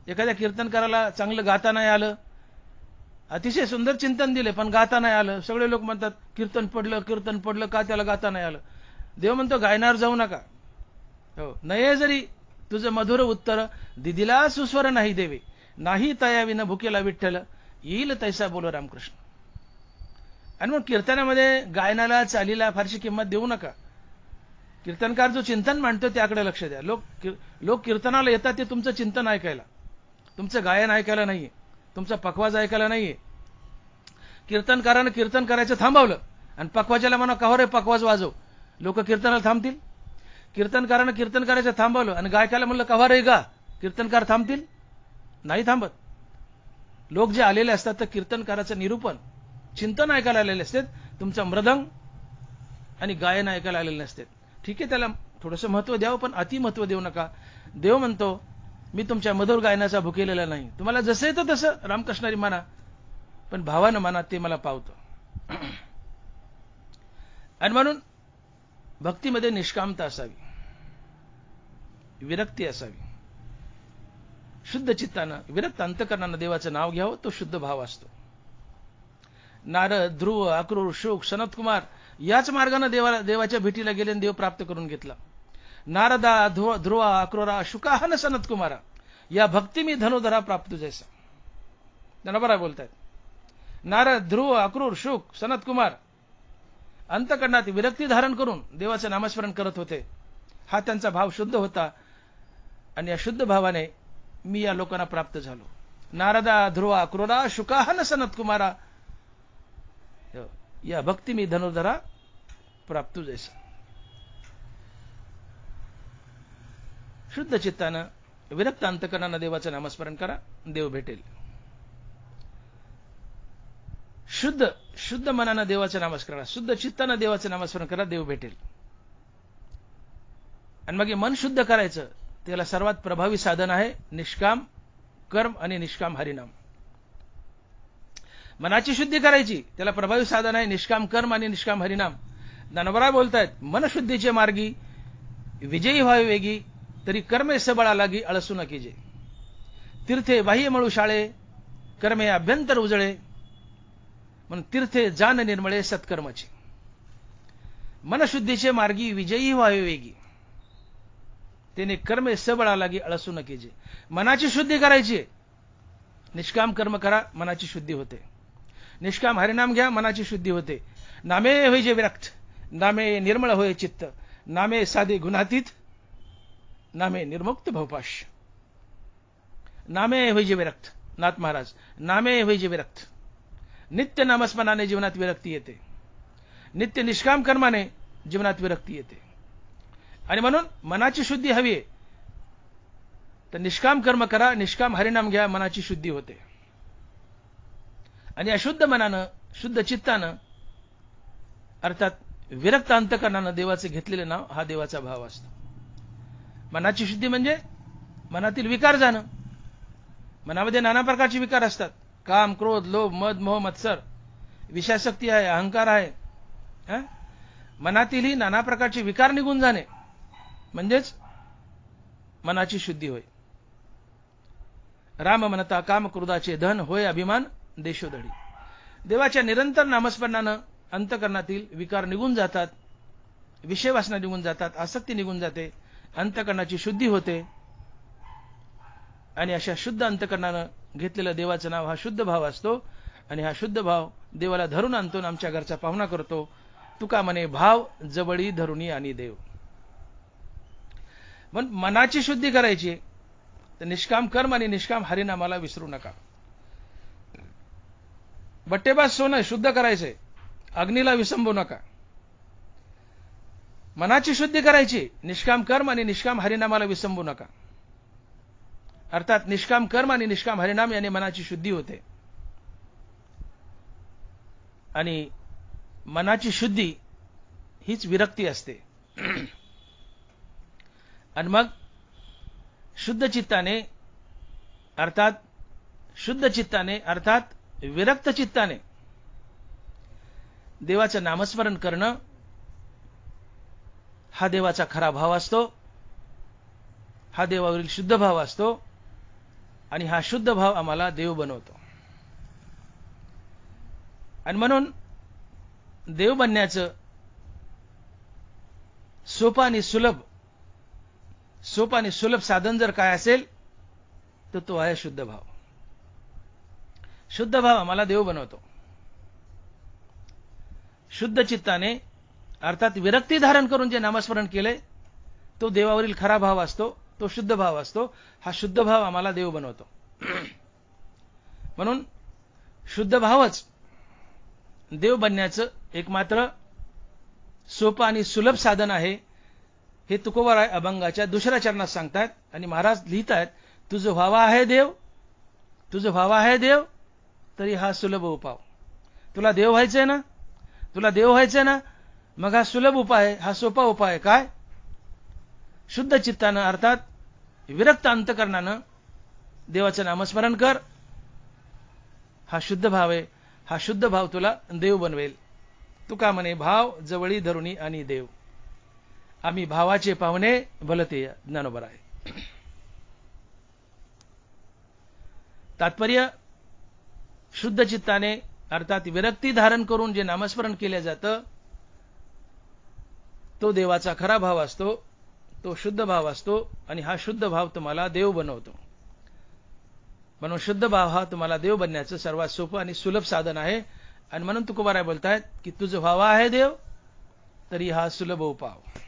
एखाद्या कीर्तनकाराला चांगलं गाता नाही आलं, अतिशय सुंदर चिंतन दिले पण गाता नाही आलं, सगळे लोक म्हणतात कीर्तन पडलं का त्याला गाता नाही आलं. देव म्हणतो गायनार जाऊ नका. हो, नये जरी तुझं मधुर उत्तर, दिदीला सुस्वर नाही देवे, नाही तया विन भुकेला विठ्ठल, येईल तैसा बोल रामकृष्ण. आणि मग कीर्तनामध्ये गायनाला चालीला फारशी किंमत देऊ नका. कीर्तनकार जो चिंतन मांडतो त्याकडे लक्ष द्या. लोक कीर्तनाला येतात ते तुमचं चिंतन ऐकायला, तुमचं गायन ऐकायला नाहीये, तुमचा पखवाज ऐकायला नाहीये. कीर्तनकारानं कीर्तन करायचं थांबवलं आणि पखवाजाला म्हणा का हो रे पखवाज वाजव, लोक कीर्तनाला थांबतील? कीर्तनकारानं कीर्तन करायचं थांबवलं आणि गायकाला म्हणलं कव्हा रे गा, कीर्तनकार थांबतील? नाही थांबत. लोक जे आलेले असतात तर कीर्तनकाराचं निरूपण, चिंतन ऐकायला आलेले असतात, तुमचं मृदंग आणि गायन ऐकायला आलेले नसतात. ठीक आहे, त्याला थोडंसं महत्व द्यावं पण अति महत्व देऊ नका. देव म्हणतो मी तुमच्या मधुर गायनाचा भुकेलेला नाही, तुम्हाला जसं येतं तसं रामकृष्णारी म्हणा, पण भावानं म्हणा, ते मला पावतं. आणि म्हणून भक्तीमध्ये निष्कामता असावी, विरक्ती असावी. शुद्ध चित्तानं, विरक्त अंतकरणानं देवाचं नाव घ्यावं, तो शुद्ध भाव असतो. नारद, ध्रुव, अक्रूर, शुक, सनतकुमार याच मार्गाने देवाच्या भेटीला गेले आणि देव प्राप्त करून घेतला. नारदा, ध्रुवा, अक्रूरा, शुकाह न सनतकुमारा, या भक्ती मी धनुधरा प्राप्त जैसा. ज्ञानोबा बोलतायत. नारद, ध्रुव, अक्रूर, शुक, सनतकुमार अंतकरणात विरक्ती धारण करून देवाचं नामस्मरण करत होते. हा त्यांचा भाव शुद्ध होता आणि या शुद्ध भावाने मी या लोकांना प्राप्त झालो. नारदा, ध्रुवा, अक्रूरा, शुकाह न सनतकुमारा, या भक्ती मी धनुधरा प्राप्त जैसा. शुद्ध चित्तानं, विरक्त अंतकरणानं देवाचं नामस्मरण करा, देव भेटेल. शुद्ध मनानं देवाचं नामस्मरण करा, शुद्ध चित्तानं देवाचं नामस्मरण करा, देव भेटेल. आणि मग हे मन शुद्ध करायचं, त्याला सर्वात प्रभावी साधन आहे निष्काम कर्म आणि निष्काम हरिनाम. मनाची शुद्धी करायची, त्याला प्रभावी साधन आहे निष्काम कर्म आणि निष्काम हरिनाम. ज्ञानोबा बोलतायत, मनशुद्धीचे मार्गी विजयी व्हावे वेगी, तरी कर्मे सबळा लागी अळसू न कीजे. तीर्थे बाह्य मळू शाळे, कर्मे अभ्यंतर उजळे, म्हणून तीर्थे जान निर्मळे सत्कर्माची. मनशुद्धीचे मार्गी विजयी व्हावे वेगी, त्याने कर्मे सबळा लागी अळसू न कीजे. मनाची शुद्धी करायची, निष्काम कर्म करा, मनाची शुद्धी होते. निष्काम हरिनाम घ्या, मनाची शुद्धी होते. नामे होय जे विरक्त, नामे निर्मळ होय चित्त, नामे साधे गुणातीत, नामे निर्मुक्त भवपाश. नामे होय जे विरक्त, नाथ महाराज, नामे होय जे विरक्त. नित्य नामस्मरणाने जीवनात विरक्ती येते, नित्य निष्काम कर्माने जीवनात विरक्ती येते. आणि म्हणून मनाची शुद्धी हवी आहे, तर निष्काम कर्म करा, निष्काम हरिनाम घ्या, मनाची शुद्धी होते. आणि अशुद्ध मनानं, शुद्ध चित्तानं, अर्थात विरक्त अंतकरणानं देवाचे घेतलेले नाव हा देवाचा भाव असतो. मनाची शुद्धी म्हणजे मनातील विकार जाणं. मनामध्ये नाना प्रकारचे विकार असतात, काम, क्रोध, लोभ, मद, मोह, मत्सर, विषयासक्ती आहे, अहंकार आहे. मनातीलही नाना प्रकारचे विकार निघून जाणे म्हणजेच मनाची शुद्धी होय. राम म्हणता काम क्रोधाचे धन, होय अभिमान देशोधडी. देवाच्या निरंतर नामस्मरणानं अंतकरणातील विकार निघून जातात, विषय वासना निघून जातात, आसक्ती निघून जाते, अंतकरणाची शुद्धी होते. आणि अशा शुद्ध अंतकरणानं घेतलेलं देवाचं नाव हा शुद्ध भाव असतो. आणि हा शुद्ध भाव देवाला धरून आणतो, आमच्या घरचा पाहुणा करतो. तुका म्हणे भाव जवळी धरुणी आणि देव. पण मनाची शुद्धी करायची, तर निष्काम कर्म आणि निष्काम हरिनामाला विसरू नका. बट्टेबाज सोनं शुद्ध करायचंय, अग्नीला विसंबू नका. मनाची शुद्धी करायची, निष्काम कर्म आणि निष्काम हरिनामाला विसंबू नका. अर्थात निष्काम कर्म आणि निष्काम हरिनाम याने मनाची शुद्धी होते. आणि मनाची शुद्धी हीच विरक्ती असते. आणि मग शुद्ध चित्ताने अर्थात विरक्त चित्ताने देवाचं नामस्मरण करणं हा देवाचा खरा भाव असतो, हा देवावरील शुद्ध भाव असतो. आणि हा शुद्ध भाव आम्हाला देव बनवतो. आणि म्हणून देव बनण्याचं सोपं आणि सुलभ साधन जर काय असेल तर तो आहे शुद्ध भाव. शुद्ध भाव आम्हाला देव बनवतो. शुद्ध चित्ताने अर्थात विरक्ती धारण करून जे नामस्मरण केले तो देवावरील खरा भाव असतो, तो शुद्ध भाव असतो. हा शुद्ध भाव आम्हाला देव बनवतो. म्हणून शुद्ध भावच देव बनण्याचं एकमात्र सोपं आणि सुलभ साधन आहे. हे तुकोबाराय अभंगाच्या दुसऱ्या चरणात सांगतात. आणि महाराज लिहितात, तुझं व्हावा आहे देव, तरी हा सुलभ उपाय. तुला देव व्हायचंय ना, मग हा सुलभ उपाय, हा सोपा उपाय काय? शुद्ध चित्तानं अर्थात विरक्त अंतकरणानं देवाचं नामस्मरण कर. हा शुद्ध भाव आहे. हा शुद्ध भाव तुला देव बनवेल. तुका म्हणे भाव जवळी धरुणी आणि देव. आम्ही भावाचे पाहुणे भलते ज्ञानोबा आहे. तात्पर्य, शुद्ध चित्ताने अर्थात विरक्ती धारण करून जे नामस्मरण केले जातं तो देवाचा खरा भाव असतो, तो शुद्ध भाव असतो. आणि हा शुद्ध भाव तुम्हाला देव बनवतो. म्हणून शुद्ध भाव हा तुम्हाला देव बनण्याचं सर्वात सोपं आणि सुलभ साधन आहे. आणि म्हणून तुकोबाराय बोलतायत की तुझं व्हावा आहे देव, तरी हा सुलभ उपाय.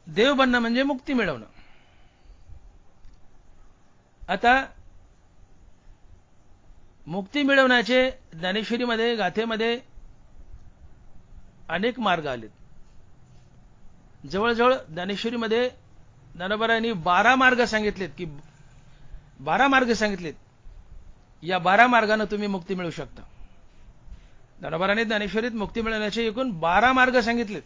देव बनणं म्हणजे मुक्ती मिळवणं. आता मुक्ती मिळवण्याचे ज्ञानेश्वरीमध्ये, गाथेमध्ये अनेक मार्ग आलेत. जवळजवळ ज्ञानेश्वरीमध्ये ज्ञानोबारायांनी 12 मार्ग सांगितलेत. या 12 मार्गाने तुम्ही मुक्ती मिळवू शकता. ज्ञानोबारांनी ज्ञानेश्वरीत मुक्ती मिळवण्याचे एकूण 12 मार्ग सांगितलेत.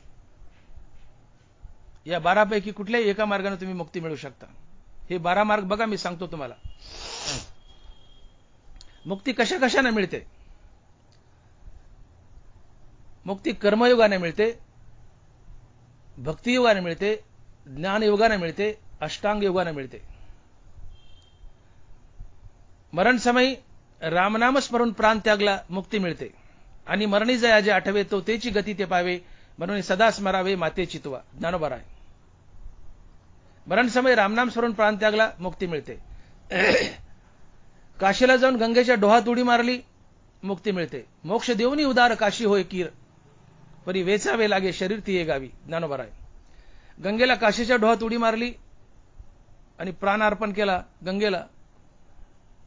या 12 पैकी कुठल्याही एका मार्गाने तुम्ही मुक्ती मिळवू शकता. हे 12 मार्ग बघा, मी सांगतो तुम्हाला. मुक्ती कशा कशाने मिळते? मुक्ती कर्मयोगाने मिळते, भक्तियोगाने मिळते, ज्ञानयोगाने मिळते, अष्टांग योगाने मिळते. मरणसमयी रामनाम स्मरून प्राण त्यागला मुक्ती मिळते. आणि मरणी जया जे आठवे तो तेची गती ते पावे, म्हणून सदा स्मरावे माते चितवा. ज्ञानोबा आहे. मरणसमयी रामनाम स्मरून प्राण त्यागला मुक्ती मिळते. काशीला जाऊन गंगेच्या डोहात उडी मारली, मुक्ती मिळते. मोक्ष देऊनी उदार काशी होय कीर, परी वेचावे लागे शरीर तिये गावी. ज्ञानोबा आहे. गंगेला काशीच्या डोहात उडी मारली आणि प्राण अर्पण केला गंगेला,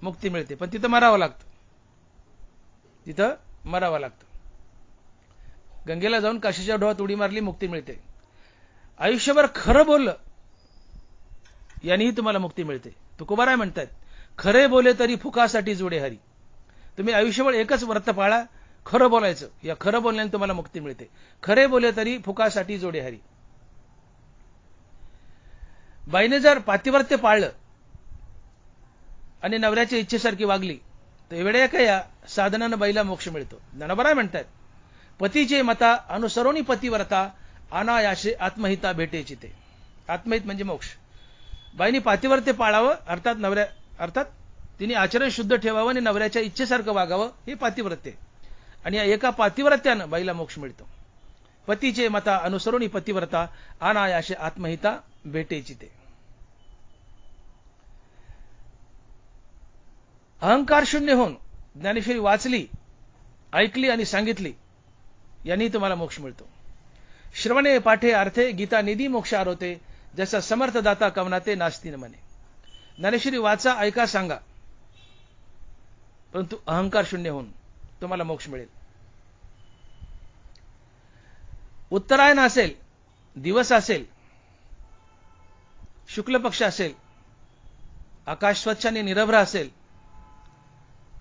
मुक्ती मिळते. पण तिथं मरावं लागतं. तिथं मरावं लागतं. गंगेला जाऊन काशीच्या डोहात उडी मारली, मुक्ती मिळते. आयुष्यभर खरं बोललं यांनीही तुम्हाला मुक्ती मिळते. तुकोबाराय म्हणतात, खरे बोले तरी फुकासाठी जोडे हरी. तुम्ही आयुष्यभर एकच व्रत पाळा, खरं बोलायचं. या खरं बोलण्याने तुम्हाला मुक्ती मिळते. खरे बोले तरी फुकासाठी जोडे हरी. बाईने जर पातिव्रत्य पाळलं आणि नवऱ्याच्या इच्छेसारखी वागली तर वेळेया का या साधनानं बाईला मोक्ष मिळतो. ज्ञानोबा म्हणतात, पतीचे मता अनुसरोनी पतिव्रता, अनायासे आत्महिता भेटेची ते. आत्महित म्हणजे मोक्ष. बाईने पातिव्रत्य पाळावं, अर्थात तिने आचरण शुद्ध ठेवावं आणि नवऱ्याच्या इच्छेसारखं वागावं, हे पातिव्रत्य. आणि या एका पातिव्रत्यानं बाईला मोक्ष मिळतो. पतीचे मता अनुसरोनी पतिव्रता, अनायासे आत्महिता भेटेची ते. अहंकार शून्य होऊन ज्ञानेश्वरी वाचली, ऐकली आणि सांगितली, यांनी तुम्हाला मोक्ष मिळतो. श्रवणे पाठे अर्थे गीता निधी मोक्ष आरोते, जसा समर्थ दाता कवनाते नास्तीन म्हणे. ज्ञानेश्वरी वाचा, ऐका, सांगा, परंतु अहंकार शून्य होऊन तुम्हाला मोक्ष मिळेल. उत्तरायण असेल, दिवस असेल, शुक्ल पक्ष असेल, आकाश स्वच्छ आणि निरभ्र असेल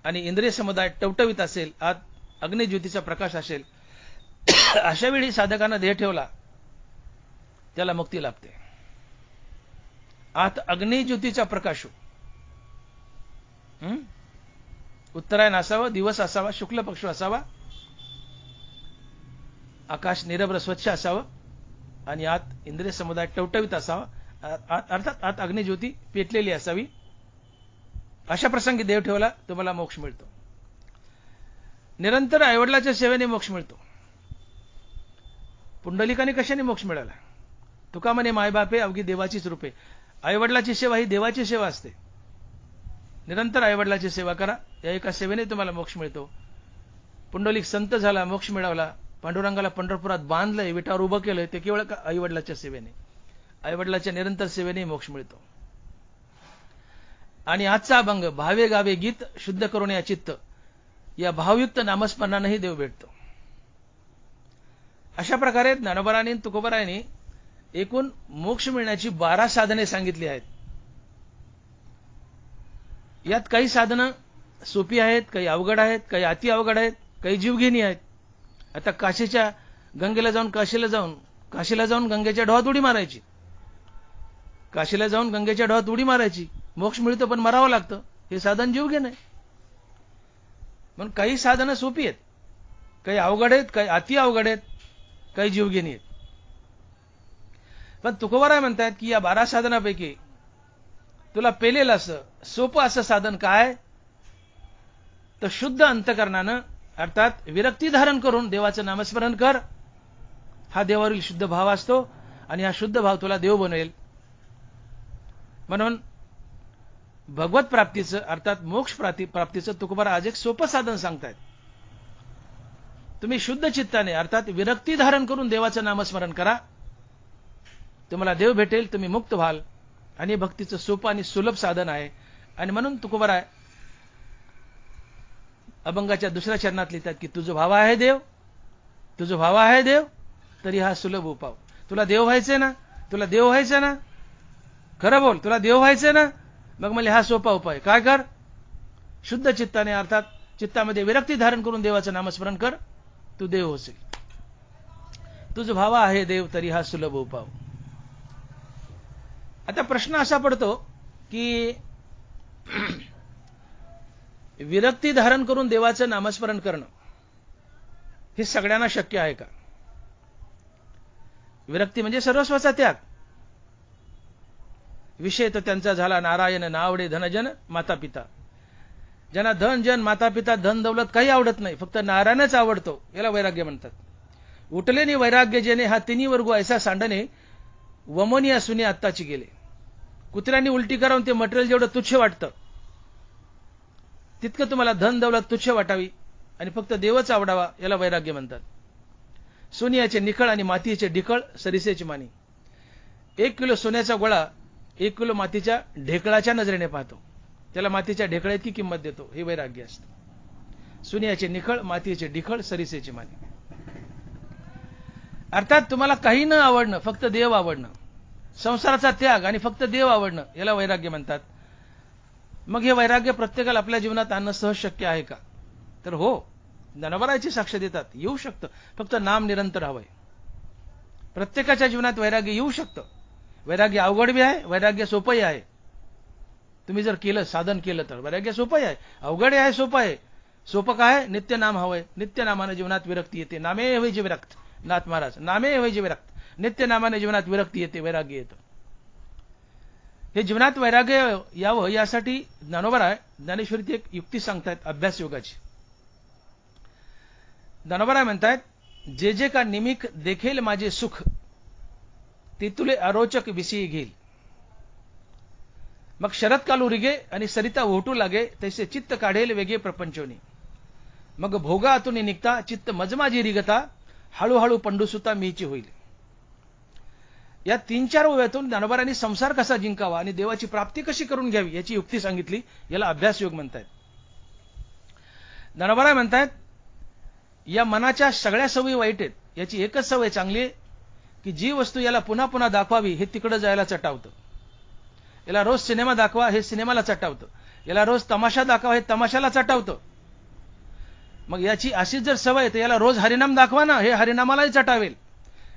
आणि इंद्रिय समुदाय टवटवीत असेल, आत अग्निज्योतीचा प्रकाश असेल, अशा वेळी साधकांना देह ठेवला त्याला मुक्ती लाभते. आत अग्निज्योतीचा प्रकाश. उत्तरायण असावं, दिवस असावा, शुक्ल पक्ष असावा, आकाश निरभ्र स्वच्छ असावं आणि आत इंद्रिय समुदाय टवटवीत असावा, अर्थात आत अग्निज्योती पेटलेली असावी. अशा प्रसंगी देव ठेवला तुम्हाला मोक्ष मिळतो. निरंतर आईवडिलाच्या सेवेने मोक्ष मिळतो. पुंडलिकाने कशाने मोक्ष मिळाला? तुका म्हणे मायबापे अवघी देवाचीच रूपे. आईवडिलाची सेवा ही देवाची सेवा असते. निरंतर आईवडिलाची सेवा करा, या एका सेवेने तुम्हाला मोक्ष मिळतो. पुंडलिक संत झाला, मोक्ष मिळवला, पांडुरंगाला पंढरपुरात बांधलंय, विटावर उभं केलंय, ते केवळ आईवडिलाच्या सेवेने. आईवडिलाच्या निरंतर सेवेने मोक्ष मिळतो. आणि आजचा अभंग भावे गावे गीत शुद्ध करून या चित्त, या भावयुक्त नामस्मरणानेही देव भेटतो. अशा प्रकारे ज्ञानोबारांनी तुकोबारायांनी एकूण मोक्ष मिळण्याची 12 साधने सांगितली आहेत. यात काही साधनं सोपी आहेत, काही अवघड आहेत, काही अति अवघड आहेत, काही जीवघेणी आहेत. आता काशीला जाऊन गंगेच्या डोहात उडी मारायची. काशीला जाऊन गंगेच्या डोहात उडी मारायची, मोक्ष मिळतो, पण मरावं लागतं. हे साधन जीवघेण आहे. म्हणून काही साधनं सोपी आहेत, काही अवघड आहेत, काही अति अवघड आहेत, काही जीवघेणी आहेत. पण तुकोबाराय म्हणतात की या 12 साधनापैकी तुला पेलेलं असं सोपं असं साधन काय? तर शुद्ध अंतकरणानं, अर्थात विरक्ती धारण करून देवाचं नामस्मरण कर. हा देवावरील शुद्ध भाव असतो आणि हा शुद्ध भाव तुला देव बनवेल. म्हणून भगवत प्राप्तीचं, अर्थात मोक्ष प्राप्तीचं तुकोबारा आज एक सोपं साधन सांगतायत. तुम्ही शुद्ध चित्ताने, अर्थात विरक्ती धारण करून देवाचं नामस्मरण करा, तुम्हाला देव भेटेल, तुम्ही मुक्त व्हाल. आणि भक्तीचं सोपं आणि सुलभ साधन आहे. आणि म्हणून तुकोबाराय अभंगाच्या 2ऱ्या चरणात लिहितात की तुझं भाव आहे देव, तुझं भाव आहे देव, तरी हा सुलभ उपाव. तुला देव व्हायचंय ना, तुला देव व्हायचंय ना, खरं बोल, तुला देव व्हायचंय ना, मग मला हा सोपा उपाय काय कर? शुद्ध चित्ताने अर्थात चित्तामध्ये विरक्ती धारण करून देवाचं नामस्मरण कर, तू देव होशील. तुझ भावा आहे देव तरी हा सुलभ उपाव. आता प्रश्न असा पडतो की विरक्ती धारण करून देवाचं नामस्मरण करणं हे सगळ्यांना शक्य आहे का? विरक्ती म्हणजे सर्वस्वाचा त्याग. विषय तर त्यांचा झाला नारायण, नावडे धनजन माता पिता. ज्यांना धन जन माता पिता धन दौलत काही आवडत नाही, फक्त नारायणच आवडतो, याला वैराग्य म्हणतात. उठलेनी वैराग्य जेने हा तिन्ही वर्ग ऐसा सांडणे, वमनी असूनी आत्ताची गेले. कुत्र्यांनी उलटी करावून ते मटेरियल जेवढं तुच्छ वाटतं तितकं तुम्हाला धन दौलत तुच्छ वाटावी आणि फक्त देवच आवडावा, याला वैराग्य म्हणतात. सोनियाचे निखळ आणि मातीचे ढिकळ सरिसेची मानी. 1 किलो सोन्याचा गोळा 1 किलो मातीच्या ढेकळाच्या नजरेने पाहतो, त्याला मातीच्या ढेकळा इतकी किंमत देतो, हे वैराग्य असतं. सोनियाचे निखळ मातीचे ढिकळ सरिसेची मानी. अर्थात तुम्हाला काही न आवडणं, फक्त देव आवडणं, संसाराचा त्याग आणि फक्त देव आवडणं, याला वैराग्य म्हणतात. मग हे वैराग्य प्रत्येकाला आपल्या जीवनात आणणं सहज शक्य आहे का? तर हो, ज्ञानोबाराची साक्ष देतात, येऊ शकतं, फक्त नाम निरंतर हवंय. प्रत्येकाच्या जीवनात वैराग्य येऊ शकतं. वैराग्य अवघड बी आहे, वैराग्य सोपंही आहे. तुम्ही जर केलं, साधन केलं तर वैराग्य सोपंही आहे. अवघड आहे, सोपं आहे. सोपं काय? नित्य नाम हवंय. नित्य नामाने जीवनात विरक्ती येते. नामे होय जे विरक्त. नाथ महाराज, नामे होय जे विरक्त. नित्य नामाने जीवनात विरक्ती येते, वैराग्य येतं. हे जीवनात वैराग्य यावं यासाठी ज्ञानोबा ज्ञानेश्वरीत एक युक्ती सांगतायत अभ्यास योगाची. ज्ञानोबा म्हणतायत, जे जे का निमिक देखेल माझे सुख, ते तुले अरोचक विषयी घेईल. मग शरद कालू रिगे आणि सरिता ओटू लागे, तैसे चित्त काढेल वेगे प्रपंचोनी. मग भोगातून निघता चित्त मजमाजी रिगता, हळूहळू पंडुसुता मीची होईल. या 3-4 ओव्यातून ज्ञानोबारांनी संसार कसा जिंकावा आणि देवाची प्राप्ती कशी करून घ्यावी याची युक्ती सांगितली. याला अभ्यास योग म्हणतायत. ज्ञानोबा म्हणतायत, या मनाच्या सगळ्या सवयी वाईट आहेत, याची एकच सवय चांगली आहे की जी वस्तू याला पुन्हा पुन्हा दाखवावी हे तिकडे जायला चटावतं. याला रोज सिनेमा दाखवा हे सिनेमाला चटावतं. याला रोज तमाशा दाखवा हे तमाशाला चटावतं. मग याची अशीच जर सवय तर याला रोज हरिनाम दाखवा ना, हे हरिनामालाही चटावेल.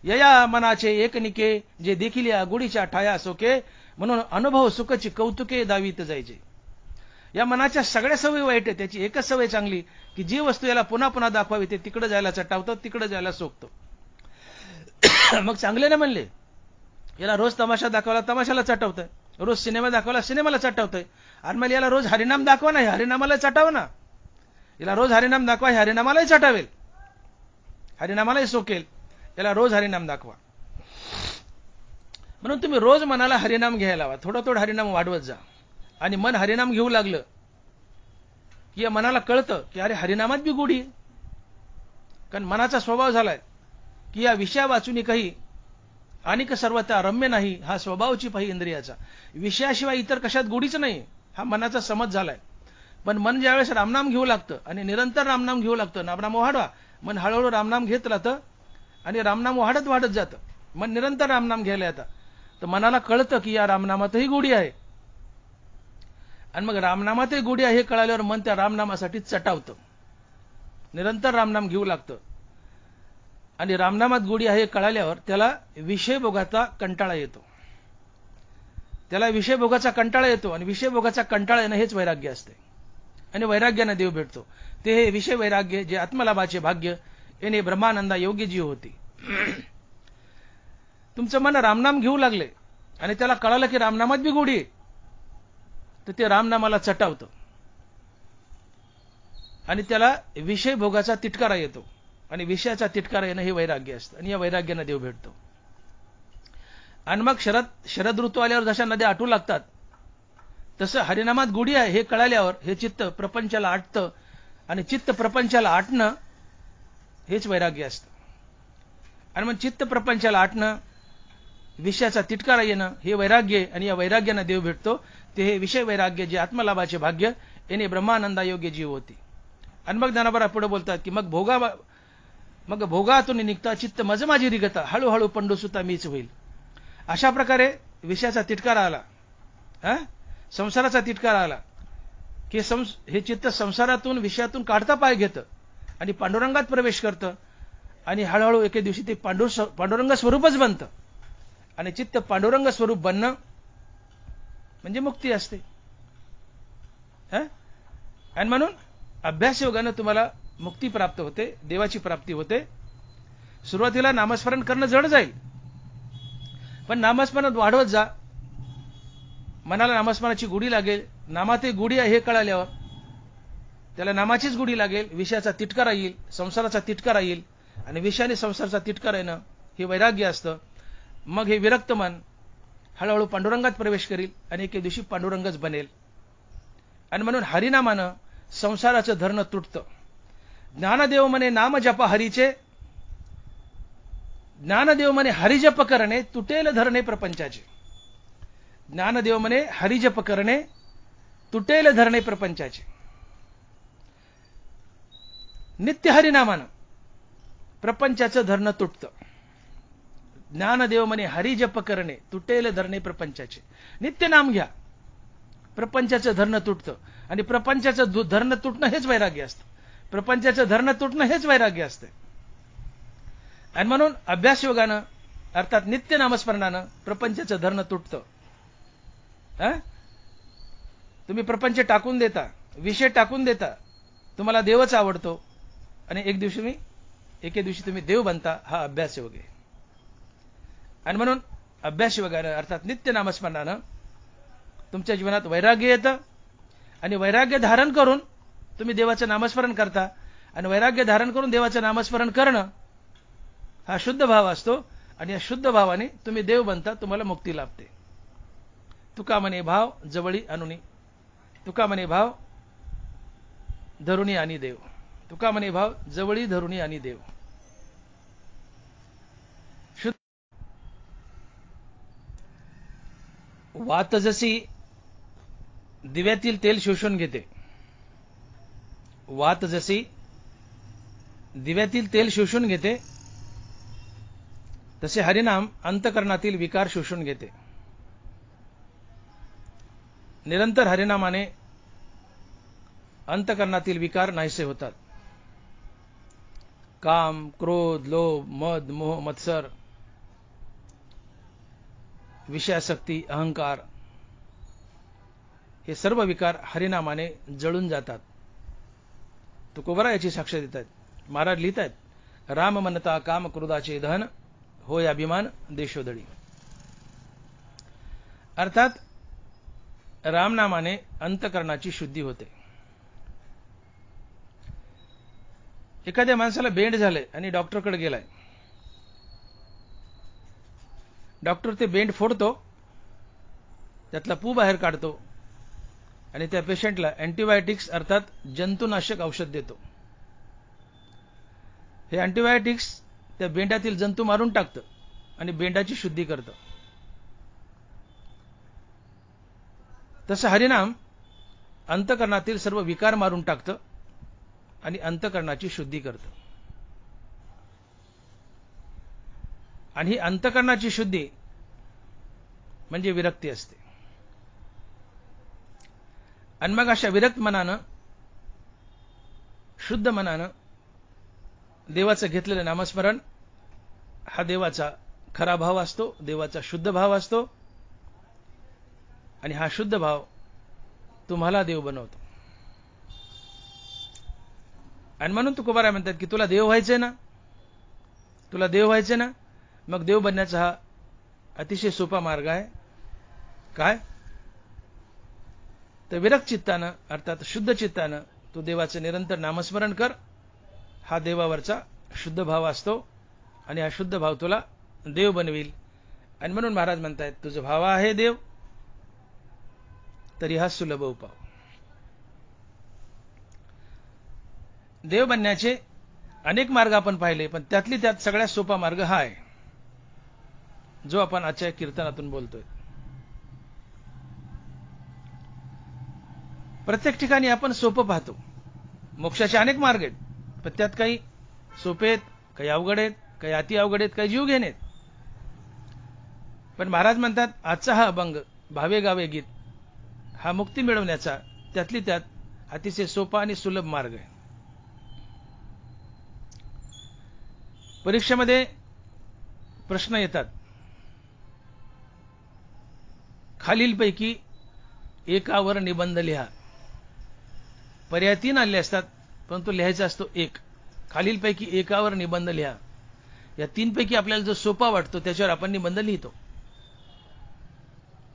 यया मनाचे एकनिके जे देखील या गुढीच्या ठाया सोके, म्हणून अनुभव सुखची कौतुके दावीत जायचे. या मनाच्या सगळ्या सवयी वाईट आहे, त्याची एकच सवय चांगली की जी वस्तू याला पुन्हा पुन्हा दाखवावी ते तिकडे जायला चटावतं, तिकडे जायला सोकतं. मग चांगले ना म्हणले, याला रोज तमाशा दाखवायला तमाशाला चटवतंय, रोज सिनेमा दाखवायला सिनेमाला चटवतंय. आणि मग याला रोज हरिनाम दाखवा ना, हे हरिनामाला चटाव ना. याला रोज हरिनाम दाखवा, हे हरिनामालाही चटावेल, हरिनामालाही सोकेल. याला रोज हरिनाम दाखवा. म्हणून तुम्ही रोज मनाला हरिनाम घ्यायला हवा. थोडं थोडं हरिनाम वाढवत जा. आणि मन हरिनाम घेऊ लागलं की या मनाला कळतं की अरे हरिनामात बी गोडी आहे. कारण मनाचा स्वभाव झालाय की या विषया वाचून काही अनिक सर्वता रम्य नाही, हा स्वभावची पाही इंद्रियाचा. विषयाशिवाय इतर कशात गोडीच नाही, हा मनाचा समज झालाय. पण मन ज्यावेळेस रामनाम घेऊ लागतं आणि निरंतर रामनाम घेऊ लागतं, नामनाम वाढवा, मन हळूहळू रामनाम घेत राहतं आणि रामनाम वाढत वाढत जातं. मन निरंतर रामनाम घ्यायला येतं, तर मनाला कळतं की या रामनामातही गोडी आहे. आणि मग रामनामातही गोडी आहे हे कळाल्यावर मन त्या रामनामासाठी चटावतं, निरंतर रामनाम घेऊ लागतं. आणि रामनामात गोडी आहे हे कळाल्यावर त्याला विषयभोगाचा कंटाळा येतो. त्याला विषयभोगाचा कंटाळा येतो आणि विषयभोगाचा कंटाळा येणं हेच वैराग्य असते. आणि वैराग्याने देव भेटतो. ते हे विषय वैराग्य जे आत्मलाभाचे भाग्य याने ब्रह्मानंदा योग्य जीव होती. तुमचं मन रामनाम घेऊ लागले आणि त्याला कळालं की रामनामात बी गोडी आहे, तर ते रामनामाला चटावतं आणि त्याला विषय भोगाचा तिटकारा येतो. आणि विषयाचा तिटकारा येणं हे वैराग्य असतं. आणि या वैराग्याने देव भेटतो. आणि मग शरद ऋतू आल्यावर जशा नद्या आटू लागतात तसं हरिनामात गोडी आहे हे कळाल्यावर हे चित्त प्रपंचाला आटतं. आणि चित्त प्रपंचाला आटणं हेच वैराग्य असतं. आणि मग चित्त प्रपंचाला आटणं, विषयाचा तिटकारा येणं हे वैराग्य. आणि या वैराग्याने देव भेटतो. ते हे विषय वैराग्य जे आत्मलाभाचे भाग्य याने ब्रह्मानंदा योग्य जीव होती. आणि मग ज्ञानोबा पुढे बोलतात की मग भोगातून निघता चित्त मजमाजी रिगता, हळूहळू पंडुसुता मीच होईल. अशा प्रकारे विषयाचा तिटकारा आला, संसाराचा तिटकारा आला हे चित्त संसारातून विषयातून काढता पाय घेतं आणि पांडुरंगात प्रवेश करतं आणि हळूहळू एके दिवशी ते पांडुरंग स्वरूपच बनतं. आणि चित्त पांडुरंग स्वरूप बनणं म्हणजे मुक्ती असते. आणि म्हणून अभ्यास योगानं तुम्हाला मुक्ती प्राप्त होते, देवाची प्राप्ती होते. सुरुवातीला नामस्मरण करणं जड जाईल, पण नामस्मरण वाढवत जा. मनाला नामस्मरणाची गोडी लागेल. नामात एक गोडी आहे हे कळाल्यावर त्याला नामाचीच गोडी लागेल. विषयाचा तिटकारा येईल, संसाराचा तिटकारा येईल. आणि विषयाने संसाराचा तिटकारा येणं हे वैराग्य असतं. मग हे विरक्त मन हळूहळू पांडुरंगात प्रवेश करील आणि एके दिवशी पांडुरंगच बनेल. आणि म्हणून हरिनामानं संसाराचं धरणं तुटतं. ज्ञानदेव म्हणे नाम जपा हरीचे, ज्ञानदेव म्हणे हरिजप करणे तुटेल धरणे प्रपंचाचे. ज्ञानदेव म्हणे हरिजप करणे तुटेल धरणे प्रपंचाचे. नित्य हरिनामानं प्रपंचाचं धरणं तुटतं. ज्ञानदेव म्हणे हरिजप करणे तुटेल धरणे प्रपंचाचे. नित्य नाम घ्या, प्रपंचाचं धरणं तुटतं. आणि प्रपंचाचं धरणं तुटणं हेच वैराग्य असतं. प्रपंचाचं धरणं तुटणं हेच वैराग्य असतं. आणि म्हणून अभ्यास योगानं अर्थात नित्य नामस्मरणानं प्रपंचाचं धरणं तुटतं. तुम्ही प्रपंच टाकून देता, विषय टाकून देता, तुम्हाला देवच आवडतो आणि एके दिवशी तुम्ही देव बनता. हा अभ्यास योग आहे. आणि म्हणून अभ्यास योगानं अर्थात नित्य नामस्मरणानं तुमच्या जीवनात वैराग्य येतं आणि वैराग्य धारण करून तुम्ही देवाचं नामस्मरण करता. आणि वैराग्य धारण करून देवाचं नामस्मरण करणं हा शुद्ध भाव असतो. आणि या शुद्ध भावाने तुम्ही देव बनता, तुम्हाला मुक्ती लाभते. तुका म्हणे भाव जवळी अनुनी, तुका म्हणे भाव धरुणी आणि देव, तुका म्हणे भाव जवळी धरुणी आणि देव. वात जशी दिव्यातील तेल शोषून घेते, वात जशी दिव्यातील तेल शोषून घेते, तसे हरिनाम अंतकरणातील विकार शोषून घेते. निरंतर हरिनामाने अंतकरणातील विकार नाहीसे होतात. काम, क्रोध, लोभ, मद, मोह, मत्सर, विषयासक्ती, अहंकार हे सर्व विकार हरिनामाने जळून जातात. तुकोबरा याची साक्ष देत आहेत. महाराज लिहित आहेत, राम म्हणता काम क्रोधाचे दहन, होय अभिमान देशोदळी. अर्थात रामनामाने अंतकरणाची शुद्धी होते. एखाद्या माणसाला बेंड झालंय आणि डॉक्टरकडे गेलाय. डॉक्टर ते बेंड फोडतो, त्यातला पू बाहेर काढतो आणि त्या पेशंटला अँटीबायोटिक्स अर्थात जंतुनाशक औषध देतो. हे अँटीबायोटिक्स त्या बेंडातील जंतू मारून टाकतं आणि बेंडाची शुद्धी करतं. तसं हरिनाम अंतकरणातील सर्व विकार मारून टाकतं आणि अंतकरणाची शुद्धी करतं. आणि ही अंतकरणाची शुद्धी म्हणजे विरक्ती असते. आणि मग अशा विरक्त मनानं, शुद्ध मनानं देवाचं घेतलेलं नामस्मरण हा देवाचा खरा भाव असतो, देवाचा शुद्ध भाव असतो. आणि हा शुद्ध भाव तुम्हाला देव बनवतो. आणि म्हणून तुकोबाराय म्हणतात की तुला देव व्हायचंय ना, तुला देव व्हायचंय ना, मग देव बनण्याचा हा अतिशय सोपा मार्ग आहे. काय तर विरक्त चित्तानं अर्थात शुद्ध चित्तानं तू देवाचं निरंतर नामस्मरण कर. हा देवावरचा शुद्ध भाव असतो आणि हा शुद्ध भाव तुला देव बनवेल. आणि म्हणून महाराज म्हणतायत, तुझा भाव आहे देव, तरी हा सुलभ उपाय. देव बनण्याचे अनेक मार्ग आपण पाहिले, पण त्यातली त्यात सगळ्यात सोपा मार्ग हा आहे जो आपण आजच्या कीर्तनातून बोलतोय. प्रत्येक ठिकाणी आपण सोपं पाहतो. मोक्षाचे अनेक मार्ग आहेत, पण त्यात काही सोपे आहेत, काही अवघड आहेत, काही अति अवघड आहेत, काही जीव घेणे. पण महाराज म्हणतात आजचा हा अभंग भावे गावे गीत हा मुक्ती मिळवण्याचा त्यातली त्यात अतिशय सोपा आणि सुलभ मार्ग आहे. परीक्षेमध्ये प्रश्न येतात, खालीलपैकी एकावर निबंध लिहा. पर्याय 3 आले असतात, परंतु लिहायचा असतो एक. खालीलपैकी एकावर निबंध लिहा. या 3 पैकी आपल्याला जो सोपा वाटतो त्याच्यावर आपण निबंध लिहितो.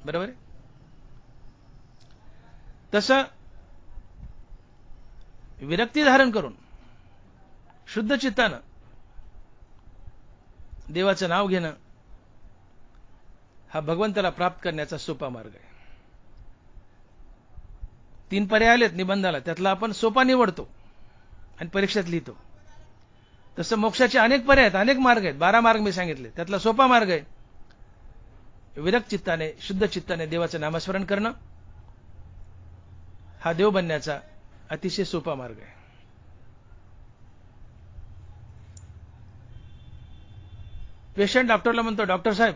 बरोबर आहे? तसं विरक्ती धारण करून शुद्ध चित्तानं देवाचं नाव घेणं हा भगवंताला प्राप्त करण्याचा सोपा मार्ग आहे. 3 पर्याय आलेत निबंधाला, त्यातला आपण सोपा निवडतो आणि परीक्षेत लिहितो. तसं मोक्षाचे अनेक पर्याय आहेत, अनेक मार्ग आहेत. 12 मार्ग मी सांगितले, त्यातला सोपा मार्ग आहे विरक्त चित्ताने, शुद्ध चित्ताने देवाचं नामस्मरण करणं. हा देव बनण्याचा अतिशय सोपा मार्ग आहे. पेशंट डॉक्टरला म्हणतो, डॉक्टर साहेब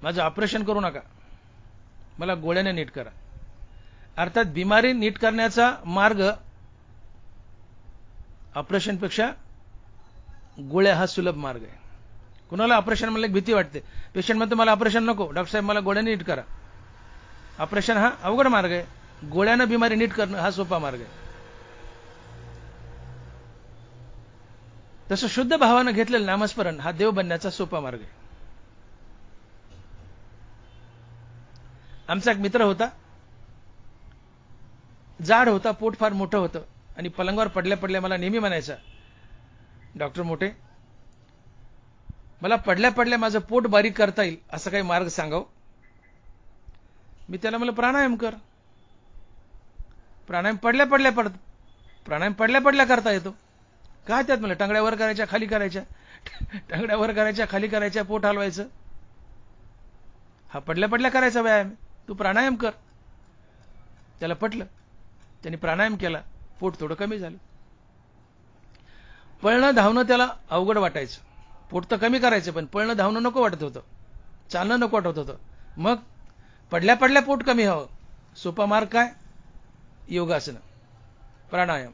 माझं ऑपरेशन करू नका, मला गोळ्याने नीट करा. अर्थात बिमारी नीट करण्याचा मार्ग ऑपरेशनपेक्षा गोळ्या हा सुलभ मार्ग आहे. कुणाला ऑपरेशन म्हणलं भीती वाटते. पेशंट म्हणतो मला ऑपरेशन नको, डॉक्टर साहेब मला गोळ्याने नीट करा. ऑपरेशन हा अवघड मार्ग आहे, गोळ्यानं बिमारी नीट करणं हा सोपा मार्ग आहे. तसं शुद्ध भावानं घेतलेलं नामस्मरण हा देव बनण्याचा सोपा मार्ग आहे. आमचा एक मित्र होता, जाड होता, पोट फार मोठं होतं आणि पलंगावर पडल्या पडल्या मला नेहमी म्हणायचा, डॉक्टर मोठे मला पडल्या पडल्या माझं पोट बारीक करता येईल असं काही मार्ग सांगाव. मी त्याला म्हणलं प्राणायाम कर. प्राणायाम पडल्या पडल्या करता येतो. काय त्यात म्हणलं, टांगड्या वर करायच्या खाली करायच्या, टांगड्या वर करायच्या खाली करायच्या, पोट हलवायचं, हा पडल्या पडल्या करायचा व्यायाम. तू प्राणायाम कर. त्याला पटलं, त्यांनी प्राणायाम केला, पोट थोडं कमी झालं. पळणं धावणं त्याला अवघड वाटायचं. पोट तर कमी करायचं, पण पळणं धावणं नको वाटत होतं, चालणं नको वाटत होतं. मग पडल्या पडल्या पोट कमी हवं. सोपा मार्ग काय? योगासनं, प्राणायाम.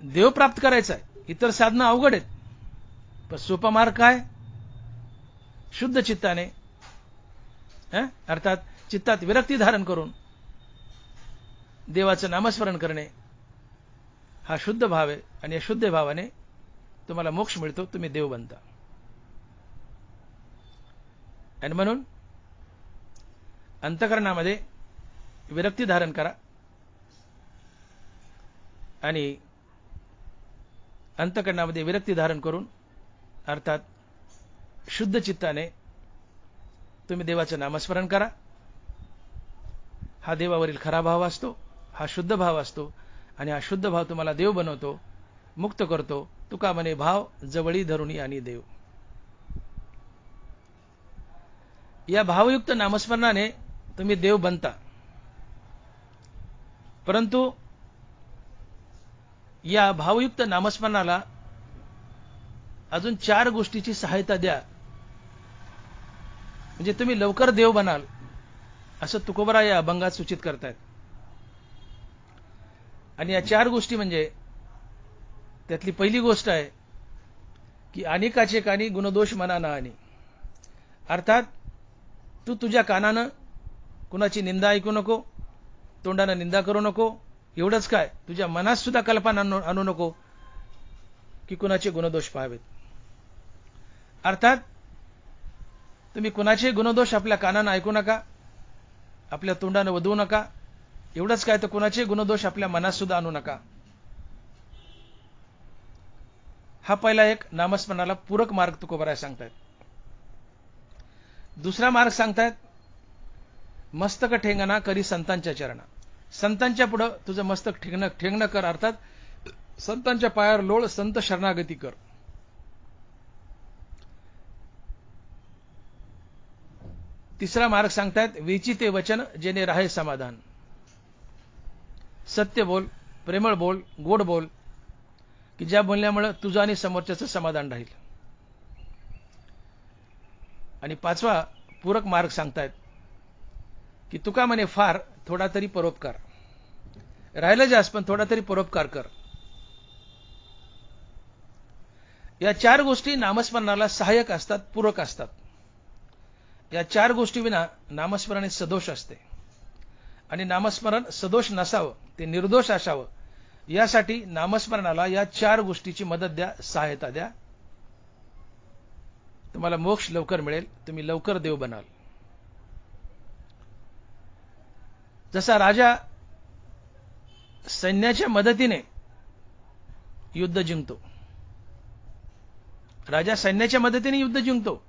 देव प्राप्त करायचा आहे, इतर साधनं अवघड आहेत, पण सोपा मार्ग काय? शुद्ध चित्ताने, अर्थात चित्तात विरक्ती धारण करून देवाचं नामस्मरण करणे हा शुद्ध भाव आहे. आणि या शुद्ध भावाने तुम्हाला मोक्ष मिळतो, तुम्ही देव बनता. आणि म्हणून अंतःकरणामध्ये विरक्ती धारण करा आणि अंतःकरणामध्ये विरक्ती धारण करून अर्थात शुद्ध चित्ताने तुम्ही देवाचं नामस्मरण करा. हा देवावरील खरा भाव असतो, हा शुद्ध भाव असतो आणि हा शुद्ध भाव तुम्हाला देव बनवतो, मुक्त करतो. तुका म्हणे भाव जवळी धरुणी आणि देव. या भावयुक्त नामस्मरणाने तुम्ही देव बनता. परंतु या भावयुक्त नामस्मरणाला अजून 4 गोष्टीची सहायता द्या, म्हणजे तुम्ही लवकर देव बनाल, असं तुकोबराय या अभंगात सूचित करतायत. आणि या 4 गोष्टी म्हणजे त्यातली पहिली गोष्ट आहे की अनेकाचे कानी गुणदोष मना ना आणि. अर्थात तू तुझ्या कानानं कुणाची निंदा ऐकू नको, तोंडानं निंदा करू नको. एवढंच काय, तुझ्या मनात सुद्धा कल्पना आणू नको की कुणाचे गुणदोष पाहावेत. अर्थात तुम्ही कुणाचे गुणदोष आपल्या कानानं ऐकू नका, आपल्या तोंडानं वदवू नका. एवढंच काय, तर कुणाचे गुणदोष आपल्या मनात सुद्धा आणू नका. हा पहिला एक नामस्मरणाला पूरक मार्ग तुकोबराय सांगतायत. दुसरा मार्ग सांगतायत, मस्तक ठेंगणा करी संतांच्या चरणा. संतांच्या पुढे तुझं मस्तक ठेंगणं कर, अर्थात संतांच्या पायावर लोळ, संत शरणागती कर. तिसरा मार्ग सांगतायत, विचिते वचन जेणे राहे समाधान. सत्य बोल, प्रेमळ बोल, गोड बोल, की ज्या बोलण्यामुळे तुझं आणि समोरच्याचं समाधान राहील. आणि 5वा पूरक मार्ग सांगतायत की तुका म्हणे फार थोडा तरी परोपकार. राहिलं जास्त पण थोडा तरी परोपकार कर. या 4 गोष्टी नामस्मरणाला सहाय्यक असतात, पूरक असतात. या 4 गोष्टी विना नामस्मरण हे सदोष असते. आणि नामस्मरण सदोष नसावं, ते निर्दोष असावं, यासाठी नामस्मरणाला या 4 गोष्टीची मदत द्या, सहायता द्या. तुम्हाला मोक्ष लवकर मिळेल, तुम्ही लवकर देव बनाल. जसा राजा सैन्याच्या मदतीने युद्ध जिंकतो, राजा सैन्याच्या मदतीने युद्ध जिंकतो,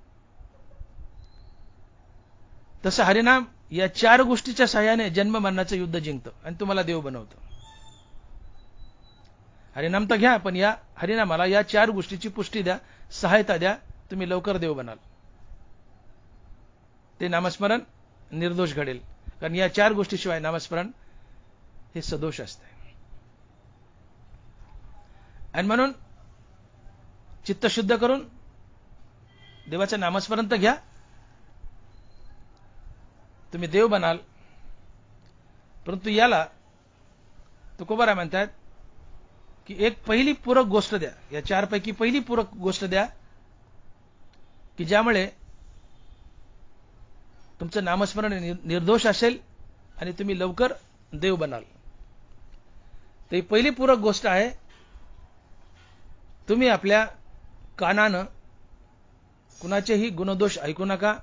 तसं हरिनाम या 4 गोष्टीच्या सहाय्याने जन्म मरणाचं युद्ध जिंकतं आणि तुम्हाला देव बनवतं. हरिनाम तर घ्या, पण या हरिनामाला या 4 गोष्टीची पुष्टी द्या, सहायता द्या, तुम्ही लवकर देव बनाल. ते नामस्मरण निर्दोष घडेल, कारण या 4 गोष्टीशिवाय नामस्मरण हे सदोष असते. आणि म्हणून चित्त शुद्ध करून देवाचं नामस्मरण तर घ्या, तुम्ही देव बनाल. परंतु याला तुकोबाराय म्हणतात की एक पहिली पूरक गोष्ट द्या, या 4 पैकी पहिली पूरक गोष्ट द्या की ज्यामुळे तुमचं नामस्मरण निर्दोष असेल आणि तुम्ही लवकर देव बनाल. तर ही पहिली पूरक गोष्ट आहे, तुम्ही आपल्या कानानं कुणाचेही गुणदोष ऐकू नका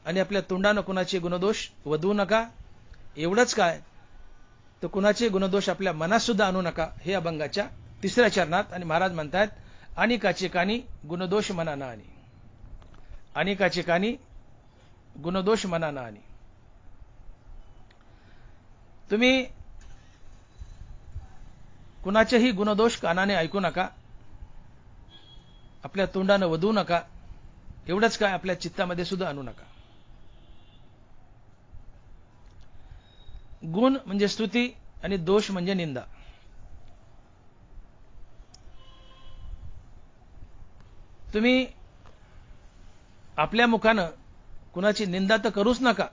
आणि आपल्या तोंडानं कुणाचे गुणदोष वदवू नका. एवढंच काय, तर कुणाचे गुणदोष आपल्या मनात सुद्धा आणू नका. हे अभंगाच्या 3ऱ्या चरणात. आणि महाराज म्हणतात, अनेकाचे कानी गुणदोष मना ना आणि, अनेकाचे कानी गुणदोष मना ना आणि. तुम्ही कुणाचेही गुणदोष कानाने ऐकू नका, आपल्या तोंडानं वदवू नका. एवढंच काय, आपल्या चित्तामध्ये सुद्धा आणू नका. गुण म्हणजे स्तुती आणि दोष म्हणजे निंदा. तुम्ही आपल्या मुखानं कुणाची निंदा तर करूच नका,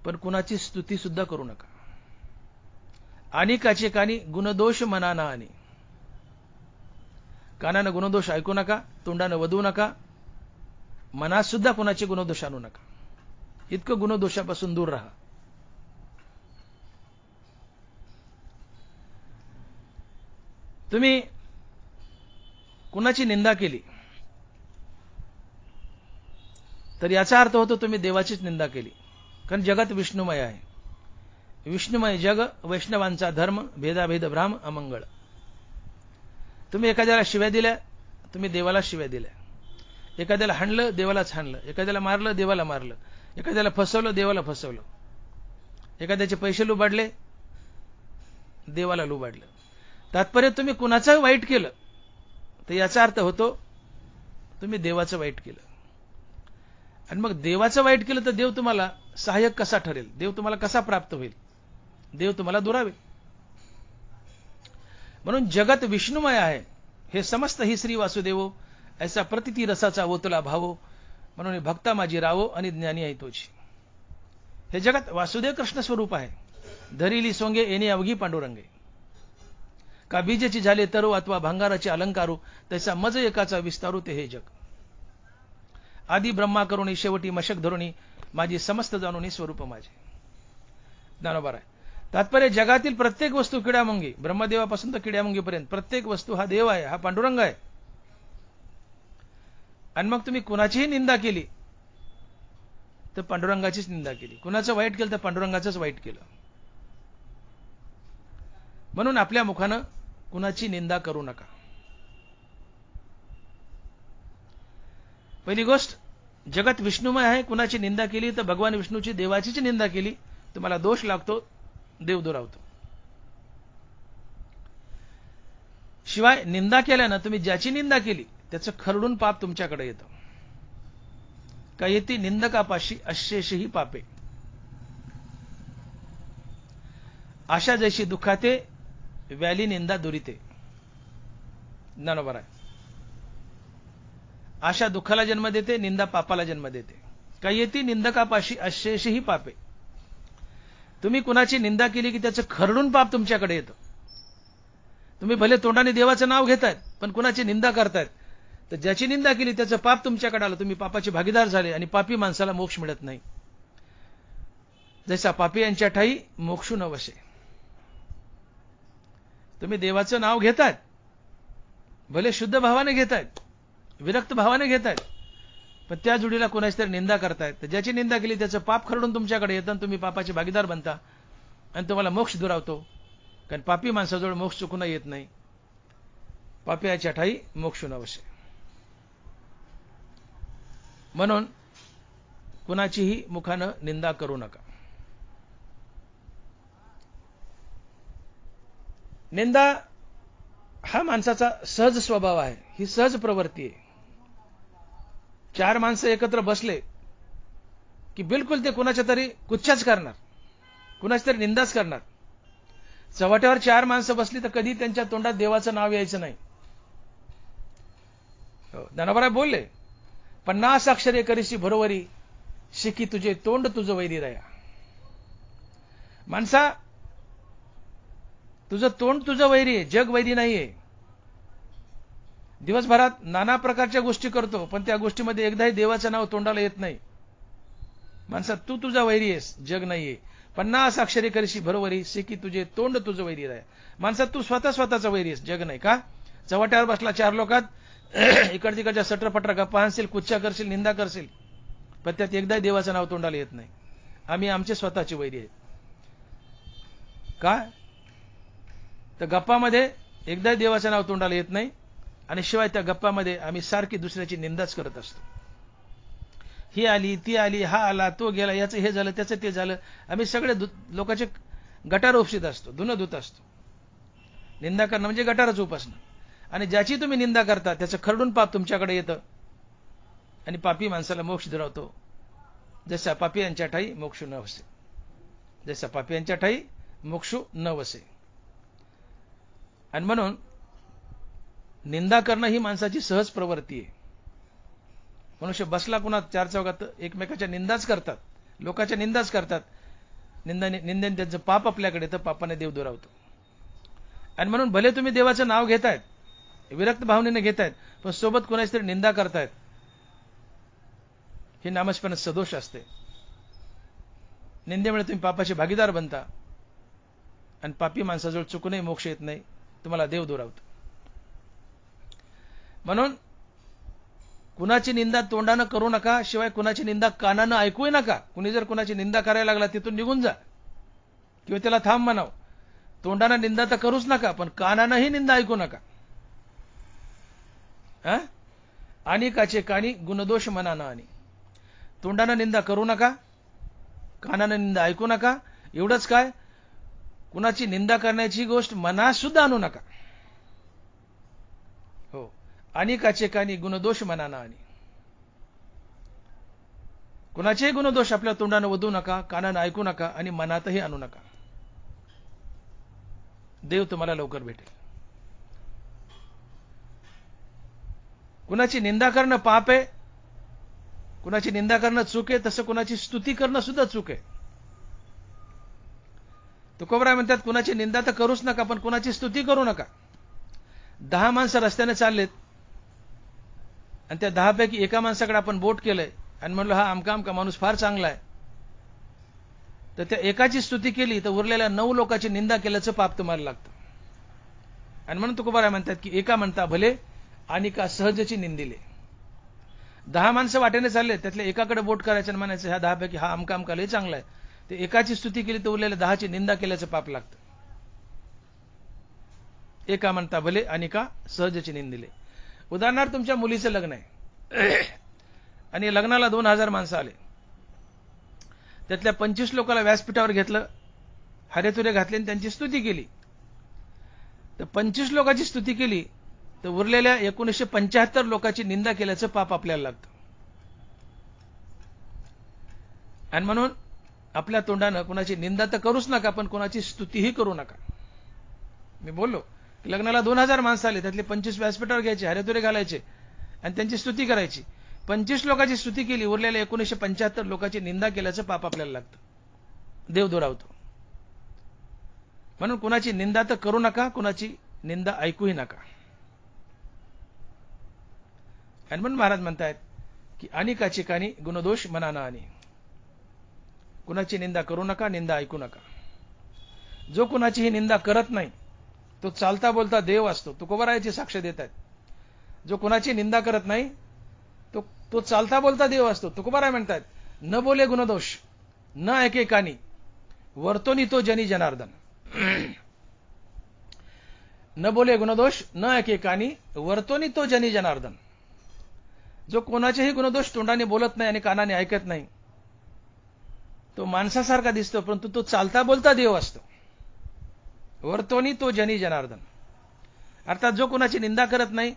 पण कुणाची स्तुती सुद्धा करू नका. अनेकाचे कानी गुणदोष मना ना आणि, कानानं गुणदोष ऐकू नका, तोंडानं वदवू नका, मनात सुद्धा कुणाचे गुणदोष आणू नका. इतकं गुणदोषापासून दूर राहा. तुम्ही कुणाची निंदा केली तर याचा अर्थ होतो तुम्ही देवाचीच निंदा केली. कारण जगात विष्णुमय आहे. विष्णुमय जग, वैष्णवांचा धर्म, भेदाभेद भ्राम अमंगळ. तुम्ही एखाद्याला शिव्या दिल्या, तुम्ही देवाला शिव्या दिल्या. एखाद्याला हाणलं, देवालाच हाणलं. एखाद्याला मारलं, देवाला मारलं. एखाद्याला फसवलं, देवाला फसवलं. एखाद्याचे पैसे लुबाडले, देवाला लुबाडलं. तात्पर्य तुम्ही कुणाचं वाईट केलं तर याचा अर्थ होतो तुम्ही देवाचं वाईट केलं. आणि मग देवाचं वाईट केलं तर देव तुम्हाला सहाय्यक कसा ठरेल? देव तुम्हाला कसा प्राप्त होईल? देव तुम्हाला दुरावेल. म्हणून जगत विष्णुमय आहे हे समस्त ही श्री वासुदेवो, ऐसा प्रतिती रसाचा ओतला भावो, म्हणून भक्ता माझी रावो आणि ज्ञानी आहे तोची. हे जगत वासुदेव कृष्ण स्वरूप आहे. धरिली सोंगे येणे अवघी पांडुरंगे, का बीजेची झाले तरो अथवा भांगाराचे अलंकारू, तैसा मज एकाचा विस्तारू ते हे जग. आदी ब्रह्मा करुणी शेवटी मशक धरुणी, माझी समस्त जाणुनी स्वरूप माझे. ज्ञानोबा आहे. तात्पर्य जगातील प्रत्येक वस्तू किड्यामुंगी, ब्रह्मदेवापासून तर किड्यामुंगीपर्यंत प्रत्येक वस्तू हा देव आहे, हा पांडुरंग आहे. आणि मग तुम्ही कुणाचीही निंदा केली तर पांडुरंगाचीच निंदा केली. कुणाचं वाईट केलं तर पांडुरंगाचंच वाईट केलं. म्हणून आपल्या मुखानं कुणाची निंदा करू नका. पहिली गोष्ट, जगत विष्णुमय आहे. कुणाची निंदा केली तर भगवान विष्णूची, देवाचीच निंदा केली, तुम्हाला दोष लागतो, देव दुरावतो. शिवाय निंदा केल्यानं तुम्ही ज्याची निंदा केली त्याचं खरडून पाप तुमच्याकडे येतं. का येती निंदकापाशी अशेषही पापे, आशा जैशी दुःखाते व्याली निंदा दुरिते. ज्ञानोबा आहे. आशा दुःखाला जन्म देते, निंदा पापाला जन्म देते. का येती निंदकापाशी अशेषही पापे. तुम्ही कुणाची निंदा केली की त्याचं खरडून पाप तुमच्याकडे येतं. तुम्ही भले तोंडाने देवाचं नाव घेतायत पण कुणाची निंदा करतायत, तर ज्याची निंदा केली त्याचं पाप तुमच्याकडे आलं, तुम्ही पापाचे भागीदार झाले आणि पापी माणसाला मोक्ष मिळत नाही. जैसा पापी यांच्या ठाई मोक्षू न वसे. तुम्ही देवाचं नाव घेतायत, भले शुद्ध भावाने घेतायत, विरक्त भावाने घेतायत, पण त्या जोडीला कोणाची तरी निंदा करतायत, तर ज्याची निंदा केली त्याचं पाप खरडून तुमच्याकडे येतं आणि तुम्ही पापाचे भागीदार बनता आणि तुम्हाला मोक्ष दुरावतो. कारण पापी माणसाजवळ मोक्ष चुकून येत नाही. पापियाच्या ठाई मोक्ष नवसे. म्हणून कुणाचीही मुखानं निंदा करू नका. निंदा हा माणसाचा सहज स्वभाव आहे, ही सहज प्रवृत्ती आहे. 4 माणसं एकत्र बसले की बिलकुल ते कुणाच्या तरी कुच्चाच करणार, कुणाची तरी निंदाच करणार. चव्हाट्यावर 4 माणसं बसली तर कधी त्यांच्या तोंडात देवाचं नाव यायचं नाही. ज्ञानोबा बोलले, 50 अक्षरे करीशी बरोबरी, शिकी तुझे तोंड तुझं वैरी रया. माणसा, तुझं तोंड तुझं वैरी आहे, जग वैरी नाहीये. दिवसभरात नाना प्रकारच्या गोष्टी करतो, पण त्या गोष्टीमध्ये एकदाही देवाचं नाव तोंडाला येत नाही. माणसा, तू तुझा वैरी आहेस, जग नाहीये. 50 अक्षरे करीशी बरोबरी, शिकी तुझे तोंड तुझं वैरी राय. माणसा, तू स्वतःचा वैरी आहेस, जग नाही. का? चव्हाट्यावर बसला 4 लोकात इकड तिकडच्या सटरपटर गप्पा आणशील, कुच्चा करशील, निंदा करशील, पण त्यात एकदाही देवाचं नाव तोंडाला येत नाही. आम्ही आमचे स्वतःची वैरी आहेत. का? तर गप्पामध्ये एकदाही देवाचं नाव तोंडाला येत नाही आणि शिवाय त्या गप्पामध्ये आम्ही सारखी दुसऱ्याची निंदाच करत असतो. ही आली, ती आली, हा आला, तो गेला, याचं हे झालं, त्याचं ते झालं. आम्ही सगळे लोकांचे गटार उपशीत असतो, धुणं धुत असतो. निंदा करणं म्हणजे गटारच उपासणं. आणि ज्याची तुम्ही निंदा करता त्याचं खरडून पाप तुमच्याकडे येतं आणि पापी माणसाला मोक्ष दुरावतो. जसा पापी यांच्या ठाई मोक्ष न वसे. जसा पापी यांच्या ठाई मोक्ष न वसे. आणि म्हणून निंदा करणं ही माणसाची सहज प्रवृत्ती आहे. मनुष्य बसला कुणा 4 चौघात एकमेकाच्या निंदाच करतात, लोकांच्या निंदाच करतात. निंदेने त्यांचं पाप आपल्याकडे तर पापाने देव दुरावतो. आणि म्हणून भले तुम्ही देवाचं नाव घेतायत, विरक्त भावनेने घेतायत, पण सोबत कोणाची तरी निंदा करतायत, हे नामस्मरण सदोष असते. निंदेमुळे तुम्ही पापाचे भागीदार बनता आणि पापी माणसाजवळ चुकूनही मोक्ष येत नाही, तुम्हाला देव दुरावतो. म्हणून कुणाची निंदा तोंडानं करू नका, शिवाय कुणाची निंदा कानानं ऐकूही नका. कुणी जर कुणाची निंदा करायला लागला तिथून निघून जा किंवा त्याला थांब म्हणाव. तोंडानं निंदा तर करूच नका, पण कानानंही निंदा ऐकू नका. आणि काचे कानी गुणदोष मनानं आणि. तोंडानं निंदा करू नका, कानानं निंदा ऐकू नका. एवढंच काय, कुणाची निंदा करण्याची गोष्ट मनात सुद्धा आणू नका. हो, आणि काचे कानी गुणदोष मनानं आणि. कुणाचेही गुणदोष आपल्या तोंडानं वधू नका, कानानं ऐकू नका आणि मनातही आणू नका. देव तुम्हाला लवकर भेटेल. कुणाची निंदा करणं पाप आहे, कुणाची निंदा करणं चूक आहे, तसं कुणाची स्तुती करणं सुद्धा चूक आहे. तुकोबराय म्हणतात, कुणाची निंदा तर करूच नका, पण कुणाची स्तुती करू नका. 10 माणसं रस्त्याने चाललेत आणि त्या 10 पैकी एका माणसाकडे आपण बोट केलंय आणि म्हणलं हा आमका आमका माणूस फार चांगला आहे, तर त्या एकाची स्तुती केली तर उरलेल्या 9 लोकांची निंदा केल्याचं पाप तुम्हाला लागतं. आणि म्हणून तुकोबराय म्हणतात की एका म्हणता भले आणि का सहजची निंदिले. 10 माणसं वाटेने चालले, त्यातल्या एकाकडे बोट करायचं आणि म्हणायचं ह्या 10 पैकी हा आमका आमका लय चांगला आहे, ते एकाची स्तुती केली तर उरलेल्या 10ची निंदा केल्याचं पाप लागतं. एका म्हणता भले आणि का सहजची निंदिले. उदाहरणार्थ तुमच्या मुलीचं लग्न आहे आणि लग्नाला 2000 माणसं आले, त्यातल्या 25 लोकांना व्यासपीठावर घेतलं, हरेतुरे घातले आणि त्यांची स्तुती केली. तर 25 लोकांची स्तुती केली तर उरलेल्या 1975 लोकांची निंदा केल्याचं पाप आपल्याला लागतं. आणि म्हणून आपल्या तोंडानं कुणाची निंदा तर करूच नका, पण कुणाची स्तुतीही करू नका. मी बोललो की लग्नाला 2000 माणसं आले, त्यातले 25 व्यासपीठावर घ्यायचे, हरेतुरे घालायचे आणि त्यांची स्तुती करायची. 25 लोकांची स्तुती केली, उरलेल्या 1975 लोकांची निंदा केल्याचं पाप आपल्याला लागतं. देव दुरावतो. म्हणून कुणाची निंदा तर करू नका, कुणाची निंदा ऐकूही नका. आणि म्हणून महाराज म्हणतायत की अनेकाची कानी गुणदोष मनाना आणि. कुणाची निंदा करू नका, निंदा ऐकू नका. जो कुणाचीही निंदा करत नाही तो चालता बोलता देव असतो. तुकोबारायाची साक्ष देत आहेत. जो कुणाची निंदा करत नाही तो चालता बोलता देव असतो. तुकोबाराय म्हणतात न बोले गुणदोष न ऐके कानी वर्तोनी तो जनी जनार्दन. न बोले गुणदोष न ऐके कानी वर्तोनी तो जनी जनार्दन. जो कोणाचेही गुणदोष तोंडाने बोलत नाही आणि कानाने ऐकत नाही तो माणसासारखा दिसतो, परंतु तो चालता बोलता देव असतो. वर्तोनी तो जनी जनार्दन. अर्थात जो कोणाची निंदा करत नाही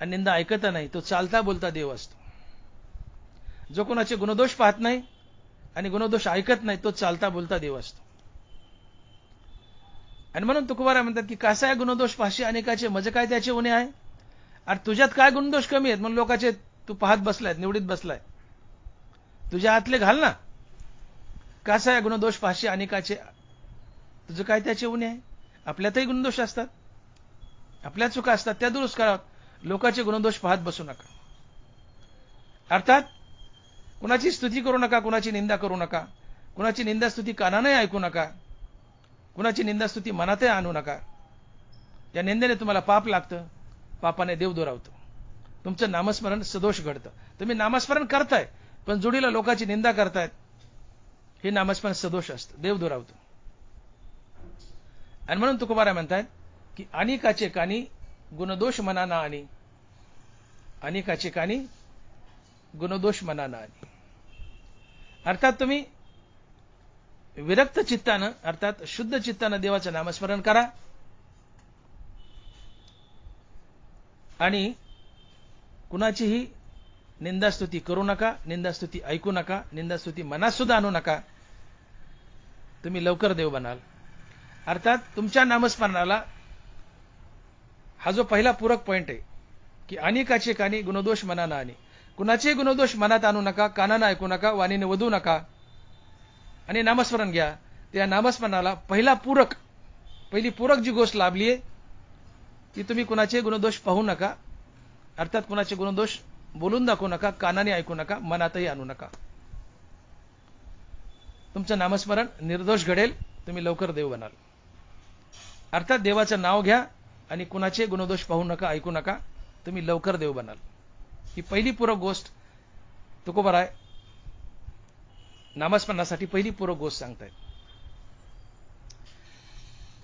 आणि निंदा ऐकत नाही तो चालता बोलता देव असतो. जो कोणाचे गुणदोष पाहत नाही आणि गुणदोष ऐकत नाही तो चालता बोलता देव असतो. आणि म्हणून तुकोबाराय म्हणतात की कसा आहे गुणदोष पाशी अनेकाचे मज काय त्याचे उणे आहे. अरे तुझ्यात काय गुणदोष कमी आहेत म्हणून लोकांचे तू पाहत बसलाय, निवडीत बसलाय. तुझ्या हातले घाल ना. कसा आहे गुणदोष पाशी अनेकाचे, तुझं काय त्याचे उणे आहे. आपल्यातही गुणदोष असतात, आपल्या चुका असतात, त्या दुरुस्त कराव्यात. लोकांचे गुणदोष पाहत बसू नका. अर्थात कुणाची स्तुती करू नका, कुणाची निंदा करू नका, कुणाची निंदा स्तुती कानाने ऐकू नका, कुणाची निंदा स्तुती मनातही आणू नका. या निंदेने तुम्हाला पाप लागतं, पापाने देव दुरावतो. तुमचं नामस्मरण सदोष घडतं. तुम्ही नामस्मरण करताय पण जोडीला लोकांची निंदा करतायत, हे नामस्मरण सदोष असतं, देव दुरावतो. आणि म्हणून तुकोबाराय म्हणतायत की अनेकाचे कानी गुणदोष मनाना आणि. अनेकाचे कानी गुणदोष मनाना आणि. अर्थात तुम्ही विरक्त चित्तानं अर्थात शुद्ध चित्तानं देवाचं नामस्मरण करा आणि कुणाचीही निंदास्तुती करू नका, निंदास्तुती ऐकू नका, निंदास्तुती मनात सुद्धा आणू नका. तुम्ही लवकर देव बनाल. अर्थात तुमच्या नामस्मरणाला हा जो पहिला पूरक पॉइंट आहे की अनेकाचे कानी गुणदोष मनाना आणि. कुणाचे गुणदोष मनात आणू नका, कानानं ऐकू नका, वाणीने वधू नका आणि नामस्मरण घ्या. त्या नामस्मरणाला पहिली पूरक जी गोष्ट लाभली आहे ती तुम्ही कुणाचे गुणदोष पाहू नका. अर्थात कुणाचे गुणदोष बोलून दाखवू नका, कानाने ऐकू नका, मनातही आणू नका. तुमचं नामस्मरण निर्दोष घडेल, तुम्ही लवकर देव बनाल. अर्थात देवाचं नाव घ्या आणि कुणाचे गुणदोष पाहू नका, ऐकू नका, तुम्ही लवकर देव बनाल. ही पहिली पूरक गोष्ट तुकोबाराय नामस्मरणासाठी पहिली पूरक गोष्ट सांगतायत.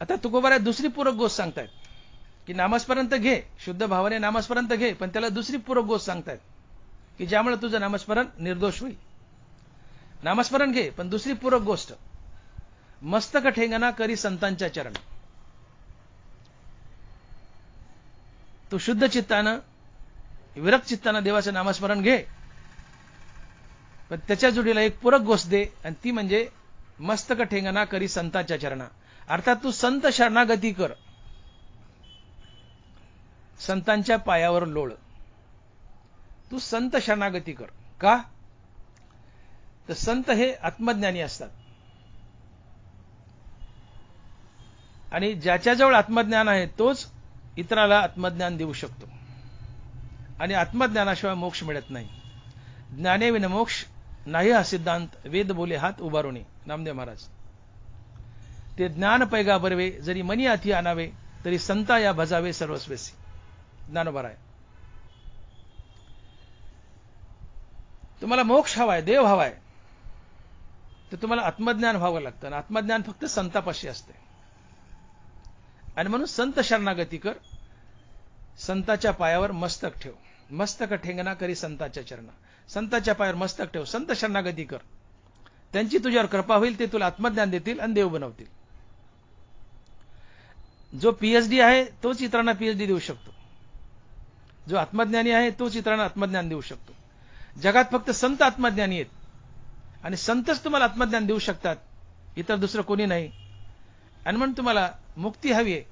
आता तुकोबाराय दुसरी पूरक गोष्ट सांगतायत की नामस्मरण तर घे, शुद्ध भावाने नामस्मरण तर घे, पण त्याला दुसरी पूरक गोष्ट सांगतायत की ज्यामुळे तुझं नामस्मरण निर्दोष होईल. नामस्मरण घे, पण दुसरी पूरक गोष्ट मस्तक ठेंगणा करी संतांच्या चरण. तू शुद्ध चित्तानं विरक्त चित्तानं देवाचं नामस्मरण घे, पण त्याच्या जोडीला एक पूरक गोष्ट दे आणि ती म्हणजे मस्तक ठेंगणा करी संतांच्या चरणा. अर्थात तू संत शरणागती कर, संतांच्या पायावर लोळ. तू संत शरणागती कर. का तर संत हे आत्मज्ञानी असतात आणि ज्याच्याजवळ आत्मज्ञान आहे तोच इतराला आत्मज्ञान देऊ शकतो आणि आत्मज्ञानाशिवाय मोक्ष मिळत नाही. ज्ञाने विन मोक्ष नाही हा सिद्धांत वेद बोले हात उभारुनी. नामदेव महाराज. ते ज्ञान पैगा बरवे जरी मनी हाती आणावे तरी संता या भजावे सर्वस्वेसी. ज्ञानोबा आहे. तुम्हाला मोक्ष हवाय, देव हवाय, तर तुम्हाला आत्मज्ञान व्हावं लागतं आणि आत्मज्ञान फक्त संतापाशी असते. आणि म्हणून संत शरणागती कर, संताच्या पायावर मस्तक ठेव. मस्तक ठेंगणा करी संताच्या चरणा. संताच्या पायावर मस्तक ठेव, संत शरणागती कर. त्यांची तुझ्यावर कृपा होईल, ते तुला आत्मज्ञान देतील आणि देव बनवतील. जो पीएचडी आहे तोच इतरांना पीएचडी देऊ शकतो. जो आत्मज्ञानी आहे तोच इतरांना आत्मज्ञान देऊ शकतो. जगात फक्त संत आत्मज्ञानी आहेत आणि संतच तुम्हाला आत्मज्ञान देऊ शकतात, इतर दुसरं कोणी नाही. आणि म्हणून तुम्हाला मुक्ती हवी आहे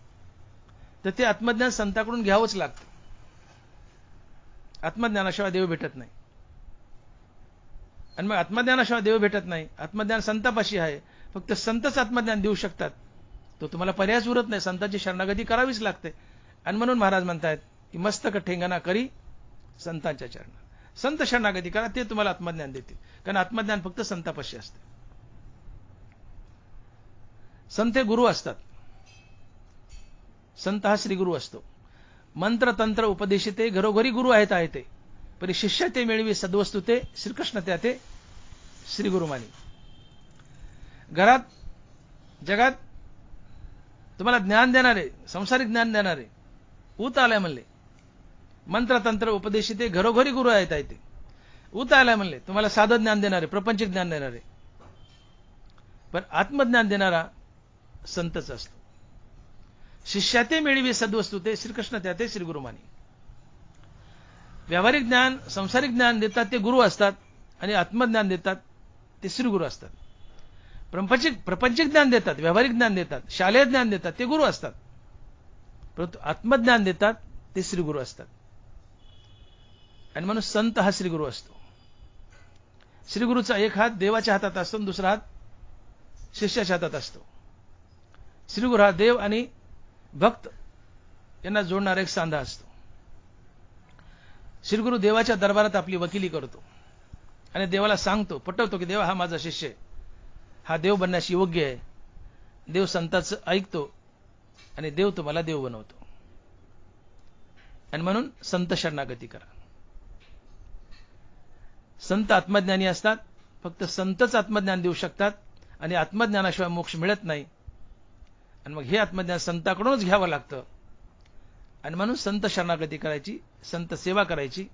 तर ते आत्मज्ञान संताकडून घ्यावंच लागतं. आत्मज्ञानाशिवाय देव भेटत नाही. आणि मग आत्मज्ञानाशिवाय देव भेटत नाही. आत्मज्ञान संतापाशी आहे, फक्त संतच आत्मज्ञान देऊ शकतात. तो तुम्हाला पर्यायच उरत नाही, संतांची शरणागती करावीच लागते. आणि म्हणून महाराज म्हणतायत की मस्तक ठेंगणा करी संतांच्या चरणा. संत शरणागती करा, ते तुम्हाला आत्मज्ञान देतील. कारण आत्मज्ञान फक्त संतापाशी असते. संत हे गुरु असतात. संत हा श्री गुरु असतो. मंत्र तंत्र उपदेशिते घरोघरी गुरु आहेत आहे ते, परी शिष्य ते मिळवी सद्वस्तु ते श्रीकृष्ण त्या ते श्री गुरु मानी. घरात जगात तुम्हाला ज्ञान देणारे, संसारिक ज्ञान देणारे ऊत आलाय म्हणले. मंत्र तंत्र उपदेशिते घरोघरी गुरु आहेत आहे ते. ऊत आलाय म्हणले, तुम्हाला साधं ज्ञान देणारे, प्रपंचिक ज्ञान देणारे. पण आत्मज्ञान देणारा संतच असतो. शिष्याते मिळवी सद्वस्तु ते श्रीकृष्ण त्या ते श्री गुरुमानी. व्यावहारिक ज्ञान, संसारिक ज्ञान देतात ते गुरु असतात, आणि आत्मज्ञान देतात ते श्री गुरु असतात. प्रपंचिक ज्ञान देतात, व्यावहारिक ज्ञान देतात, शालेय ज्ञान देतात ते गुरु असतात, परंतु आत्मज्ञान देतात ते श्री गुरु असतात. आणि म्हणून संत हा श्री गुरु असतो. श्री गुरुचा एक हात देवाच्या हातात असतो आणि दुसरा हात शिष्याच्या हातात असतो. श्री गुरु हा देव आणि भक्त यांना जोडणारा एक सांधा असतो. श्री गुरु देवाच्या दरबारात आपली वकिली करतो आणि देवाला सांगतो, पटवतो की देवा हा माझा शिष्य आहे, हा देव बनण्यास योग्य आहे. देव संताचं ऐकतो आणि देव तुम्हाला देव बनवतो. आणि म्हणून संत शरणागती करा. संत आत्मज्ञानी असतात. फक्त संतच आत्मज्ञान देऊ शकतात आणि आत्मज्ञानाशिवाय मोक्ष मिळत नाही. आणि मग हे आत्मज्ञान संताकडूनच घ्यावं लागतं. आणि म्हणून संत शरणागती करायची, संत सेवा करायची,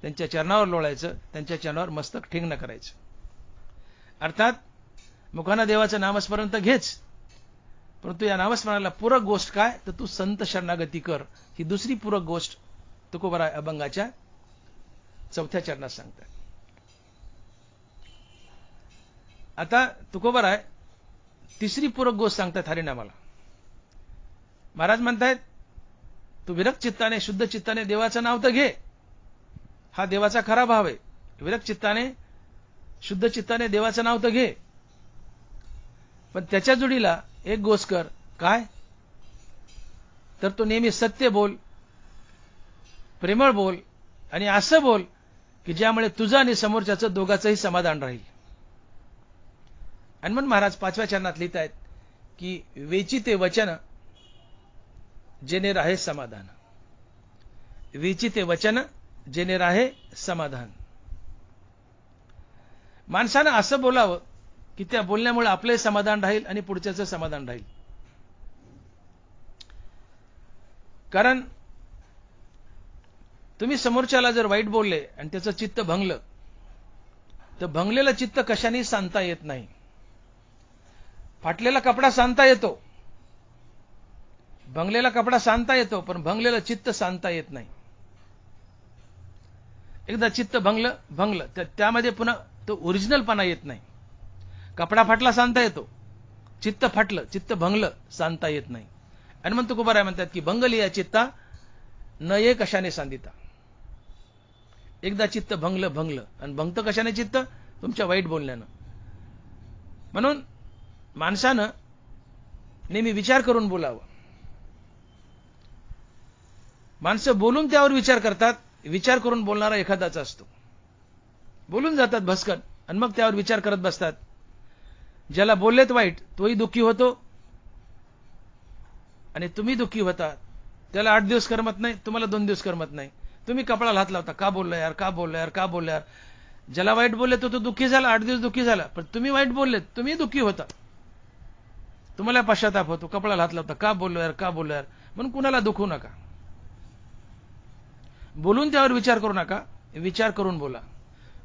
त्यांच्या चरणावर लोळायचं, त्यांच्या चरणावर मस्तक ठेंगणं करायचं. अर्थात मुखाना देवाचं नामस्मरण तर घेच, परंतु या नामस्मरणाला पूरक गोष्ट काय, तर तू संत शरणागती कर. ही दुसरी पूरक गोष्ट तुकोबराय अभंगाच्या 4थ्या चरणात सांगतात. आता तुकोबराय तिसरी पूरक गोष्ट सांगतात हरिनामाला. महाराज म्हणतायत, तू विरक्त चित्ताने, शुद्ध चित्ताने देवाचं नाव तर घे. हा देवाचा खरा भाव आहे. विरक्त चित्ताने, शुद्ध चित्ताने देवाचं नाव तर घे. पण त्याच्या जोडीला एक गोष्ट कर. काय? तर तो नेहमी सत्य बोल, प्रेमळ बोल आणि असं बोल की ज्यामुळे तुझं आणि समोरच्याचं दोघांचंही समाधान राहील. आणि म्हणून महाराज 5व्या चरणात लिहित आहेत की वेचिते वचन जेने राहे समाधान. वेचिते वचन जेने राहे समाधान. माणसानं असं बोलावं की त्या बोलण्यामुळे आपलंही समाधान राहील आणि पुढच्याचं समाधान राहील. कारण तुम्ही समोरच्याला जर वाईट बोलले आणि त्याचं चित्त भंगलं, तर भंगलेलं चित्त कशानेही सांधता येत नाही. फाटलेला कपडा सांधता येतो, भंगलेला कपडा सांधता येतो, पण भंगलेलं चित्त सांधता येत नाही. एकदा चित्त भंगलं तर त्यामध्ये पुन्हा तो ओरिजिनलपणा येत नाही. कपडा फाटला सांधता येतो, चित्त फाटलं, चित्त भंगलं सांधता येत नाही. आणि मग तुकोबाराय म्हणतात की भंगली या चित्ता न ये कशाने सांधिता. एकदा चित्त भंगलं आणि भंगत कशाने चित्त? तुमच्या वाईट बोलण्यानं. म्हणून माणसानं नेहमी विचार करून बोलावं. माणसं बोलून त्यावर विचार करतात, विचार करून बोलणारा एखादाच असतो. बोलून जातात भस्कन आणि मग त्यावर विचार करत बसतात. ज्याला बोललेत वाईट तोही दुःखी होतो आणि तुम्ही दुःखी होता. त्याला 8 दिवस करमत नाही, तुम्हाला 2 दिवस करमत नाही. तुम्ही कपाळाला हात लावता, का बोललो यार, का बोललो यार, का बोललो यार. ज्याला वाईट बोलले तो दुःखी झाला, 8 दिवस दुःखी झाला. पण तुम्ही वाईट बोललेत, तुम्ही दुःखी होता, तुम्हाला पश्चाताप होतो, कपाळाला हात लावता, का बोललो यार, का बोललो यार. म्हणून कुणाला दुखवू नका. बोलून त्यावर विचार करू नका, विचार करून बोला.